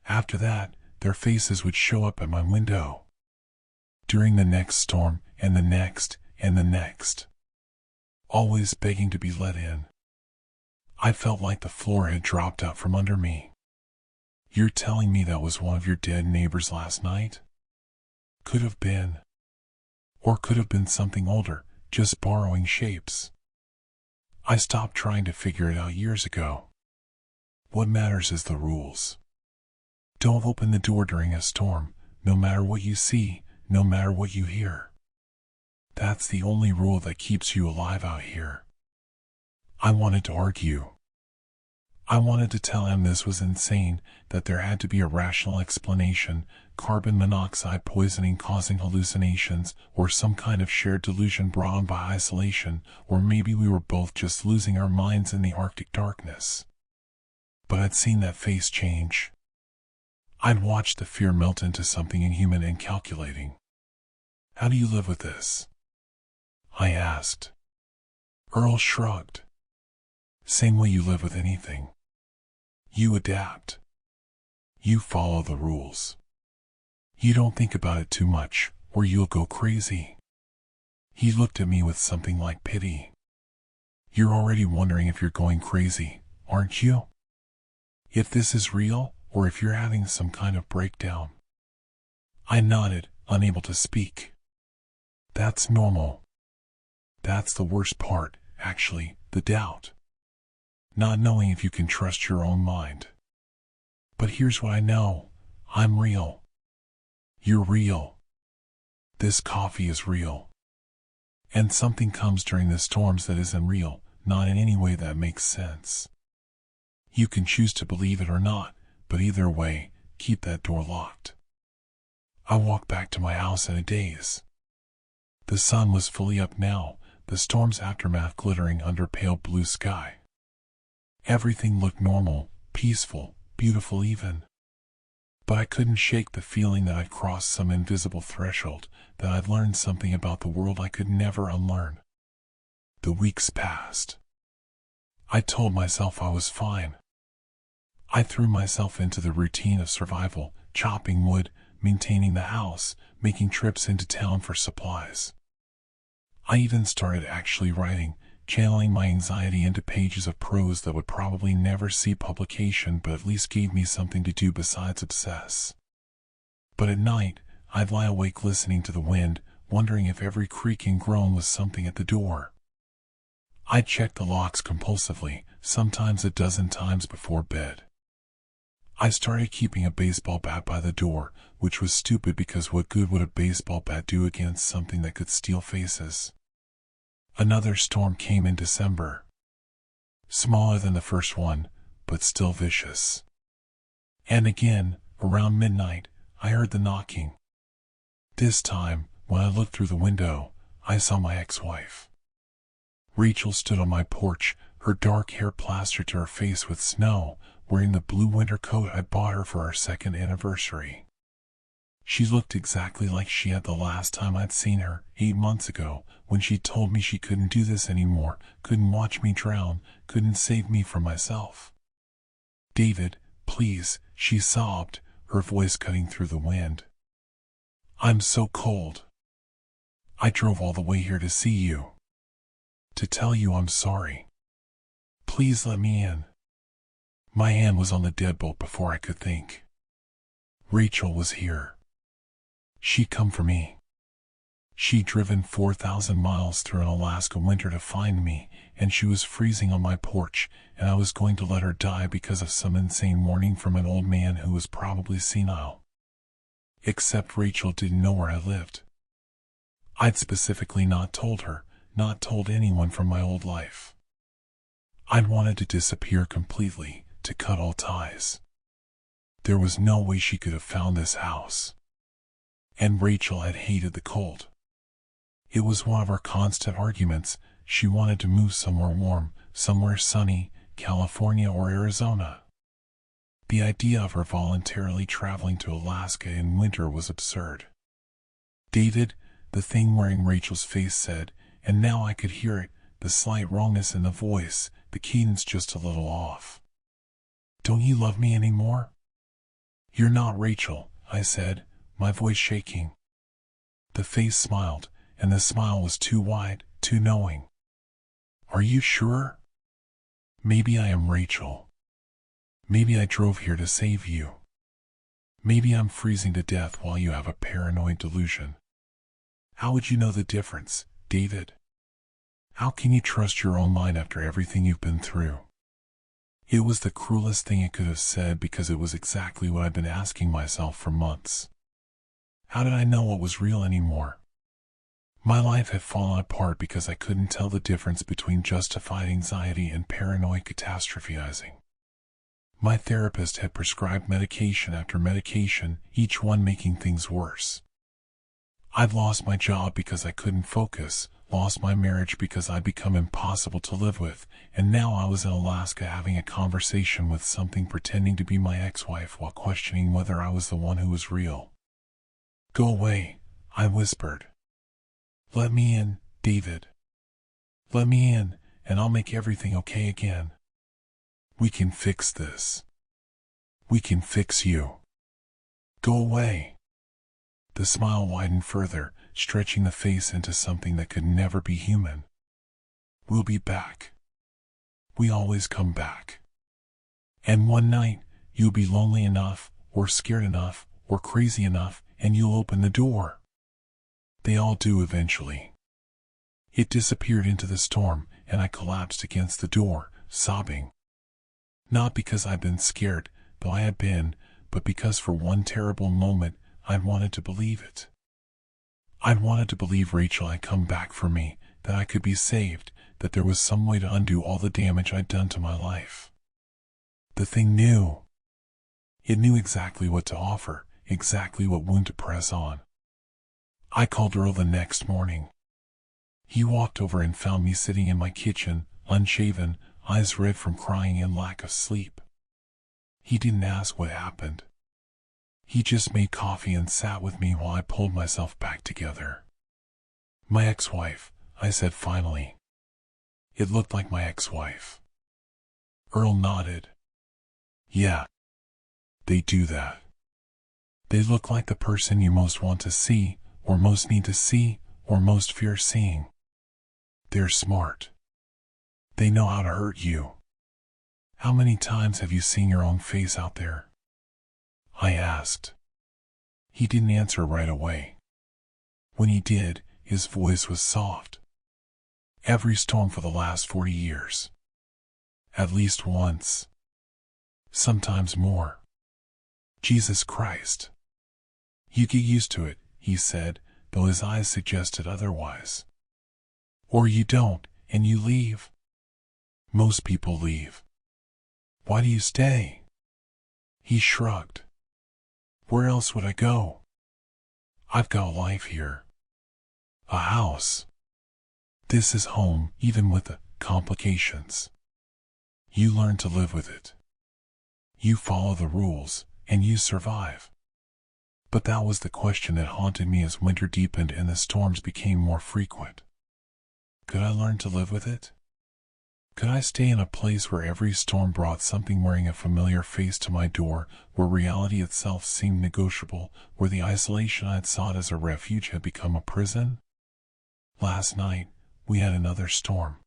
After that, their faces would show up at my window. During the next storm, and the next, and the next. Always begging to be let in. I felt like the floor had dropped out from under me. You're telling me that was one of your dead neighbors last night? Could have been. Or could have been something older, just borrowing shapes. I stopped trying to figure it out years ago. What matters is the rules. Don't open the door during a storm, no matter what you see, no matter what you hear. That's the only rule that keeps you alive out here. I wanted to argue. I wanted to tell him this was insane, that there had to be a rational explanation, carbon monoxide poisoning causing hallucinations, or some kind of shared delusion brought on by isolation, or maybe we were both just losing our minds in the Arctic darkness. But I'd seen that face change. I'd watched the fear melt into something inhuman and calculating. How do you live with this? I asked. Earl shrugged. Same way you live with anything. You adapt. You follow the rules. You don't think about it too much, or you'll go crazy. He looked at me with something like pity. You're already wondering if you're going crazy, aren't you? If this is real, or if you're having some kind of breakdown. I nodded, unable to speak. That's normal. That's the worst part, actually, the doubt. Not knowing if you can trust your own mind. But here's what I know. I'm real. You're real. This coffee is real. And something comes during the storms that isn't real, not in any way that makes sense. You can choose to believe it or not, but either way, keep that door locked. I walked back to my house in a daze. The sun was fully up now, the storm's aftermath glittering under pale blue sky. Everything looked normal, peaceful, beautiful even. But I couldn't shake the feeling that I'd crossed some invisible threshold, that I'd learned something about the world I could never unlearn. The weeks passed. I told myself I was fine. I threw myself into the routine of survival, chopping wood, maintaining the house, making trips into town for supplies. I even started actually writing, channeling my anxiety into pages of prose that would probably never see publication but at least gave me something to do besides obsess. But at night, I'd lie awake listening to the wind, wondering if every creak and groan was something at the door. I'd check the locks compulsively, sometimes a dozen times before bed. I started keeping a baseball bat by the door, which was stupid because what good would a baseball bat do against something that could steal faces? Another storm came in December. Smaller than the first one, but still vicious. And again, around midnight, I heard the knocking. This time, when I looked through the window, I saw my ex-wife. Rachel stood on my porch, her dark hair plastered to her face with snow, wearing the blue winter coat I bought her for our second anniversary. She looked exactly like she had the last time I'd seen her, 8 months ago, when she told me she couldn't do this anymore, couldn't watch me drown, couldn't save me from myself. David, please, she sobbed, her voice cutting through the wind. I'm so cold. I drove all the way here to see you. To tell you I'm sorry. Please let me in. My hand was on the deadbolt before I could think. Rachel was here. She'd come for me. She'd driven 4,000 miles through an Alaska winter to find me, and she was freezing on my porch, and I was going to let her die because of some insane warning from an old man who was probably senile. Except Rachel didn't know where I lived. I'd specifically not told her, not told anyone from my old life. I'd wanted to disappear completely, to cut all ties. There was no way she could have found this house. And Rachel had hated the cold. It was one of our constant arguments. She wanted to move somewhere warm, somewhere sunny, California or Arizona. The idea of her voluntarily traveling to Alaska in winter was absurd. David, the thing wearing Rachel's face said, and now I could hear it, the slight wrongness in the voice, the cadence just a little off. Don't you love me anymore? You're not Rachel, I said, my voice shaking. The face smiled, and the smile was too wide, too knowing. Are you sure? Maybe I am Rachel. Maybe I drove here to save you. Maybe I'm freezing to death while you have a paranoid delusion. How would you know the difference, David? How can you trust your own mind after everything you've been through? It was the cruelest thing it could have said because it was exactly what I'd been asking myself for months. How did I know what was real anymore? My life had fallen apart because I couldn't tell the difference between justified anxiety and paranoid catastrophizing. My therapist had prescribed medication after medication, each one making things worse. I'd lost my job because I couldn't focus, lost my marriage because I'd become impossible to live with, and now I was in Alaska having a conversation with something pretending to be my ex-wife while questioning whether I was the one who was real. "Go away," I whispered. "Let me in, David. Let me in, and I'll make everything okay again. We can fix this. We can fix you. Go away." The smile widened further, stretching the face into something that could never be human. "We'll be back. We always come back. And one night, you'll be lonely enough, or scared enough, or crazy enough, and you'll open the door." They all do eventually. It disappeared into the storm, and I collapsed against the door, sobbing. Not because I'd been scared, though I had been, but because for one terrible moment, I'd wanted to believe it. I'd wanted to believe Rachel had come back for me, that I could be saved, that there was some way to undo all the damage I'd done to my life. The thing knew. It knew exactly what to offer, exactly what wound to press on. I called Earl the next morning. He walked over and found me sitting in my kitchen, unshaven, eyes red from crying and lack of sleep. He didn't ask what happened. He just made coffee and sat with me while I pulled myself back together. "My ex-wife," I said finally. It looked like my ex-wife. Earl nodded. "Yeah. They do that. They look like the person you most want to see, or most need to see, or most fear seeing. They're smart. They know how to hurt you. How many times have you seen your own face out there?" I asked. He didn't answer right away. When he did, his voice was soft. "Every storm for the last 40 years. At least once. Sometimes more. Jesus Christ." "You get used to it," he said, though his eyes suggested otherwise. "Or you don't, and you leave. Most people leave. Why do you stay?" He shrugged. "Where else would I go? I've got a life here. A house. This is home, even with the complications. You learn to live with it. You follow the rules, and you survive." But that was the question that haunted me as winter deepened and the storms became more frequent. Could I learn to live with it? Could I stay in a place where every storm brought something wearing a familiar face to my door, where reality itself seemed negotiable, where the isolation I had sought as a refuge had become a prison? Last night, we had another storm.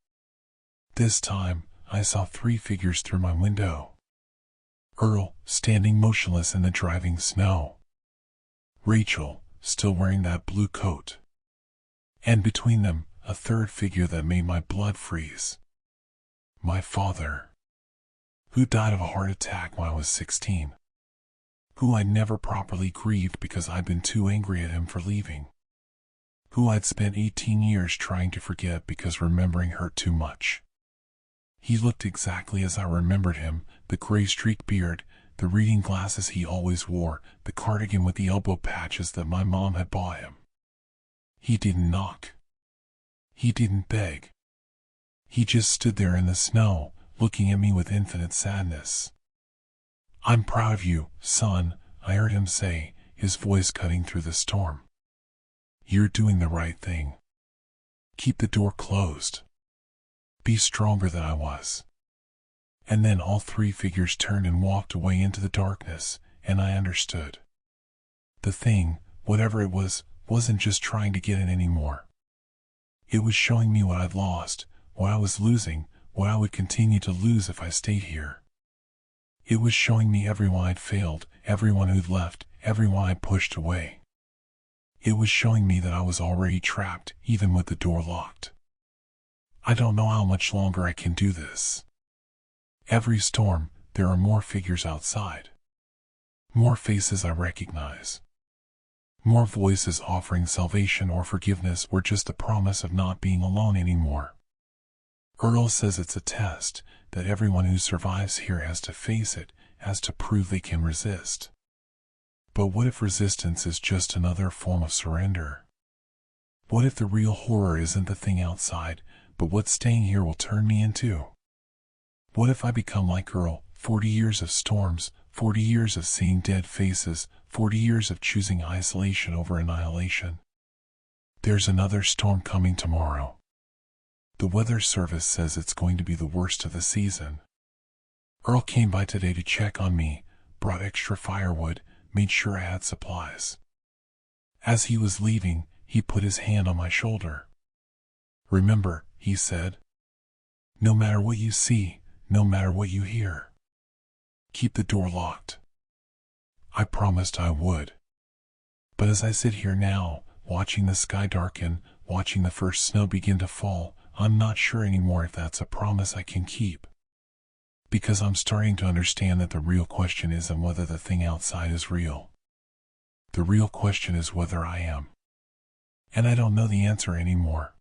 This time, I saw 3 figures through my window. Earl, standing motionless in the driving snow. Rachel, still wearing that blue coat. And between them, a third figure that made my blood freeze. My father, who died of a heart attack when I was 16, who I'd never properly grieved because I'd been too angry at him for leaving, who I'd spent 18 years trying to forget because remembering hurt too much. He looked exactly as I remembered him, the gray-streaked beard, the reading glasses he always wore, the cardigan with the elbow patches that my mom had bought him. He didn't knock. He didn't beg. He just stood there in the snow, looking at me with infinite sadness. "I'm proud of you, son," I heard him say, his voice cutting through the storm. "You're doing the right thing. Keep the door closed. Be stronger than I was." And then all 3 figures turned and walked away into the darkness, and I understood. The thing, whatever it was, wasn't just trying to get in anymore. It was showing me what I'd lost, what I was losing, what I would continue to lose if I stayed here. It was showing me everyone I'd failed, everyone who'd left, everyone I'd pushed away. It was showing me that I was already trapped, even with the door locked. I don't know how much longer I can do this. Every storm, there are more figures outside. More faces I recognize. More voices offering salvation or forgiveness or just the promise of not being alone anymore. Earl says it's a test, that everyone who survives here has to face it, has to prove they can resist. But what if resistance is just another form of surrender? What if the real horror isn't the thing outside, but what staying here will turn me into? What if I become like Earl, 40 years of storms, 40 years of seeing dead faces, 40 years of choosing isolation over annihilation? There's another storm coming tomorrow. The weather service says it's going to be the worst of the season. Earl came by today to check on me, brought extra firewood, made sure I had supplies. As he was leaving, he put his hand on my shoulder. "Remember," he said, "no matter what you see, no matter what you hear, keep the door locked." I promised I would. But as I sit here now, watching the sky darken, watching the first snow begin to fall, I'm not sure anymore if that's a promise I can keep. Because I'm starting to understand that the real question isn't whether the thing outside is real. The real question is whether I am. And I don't know the answer anymore.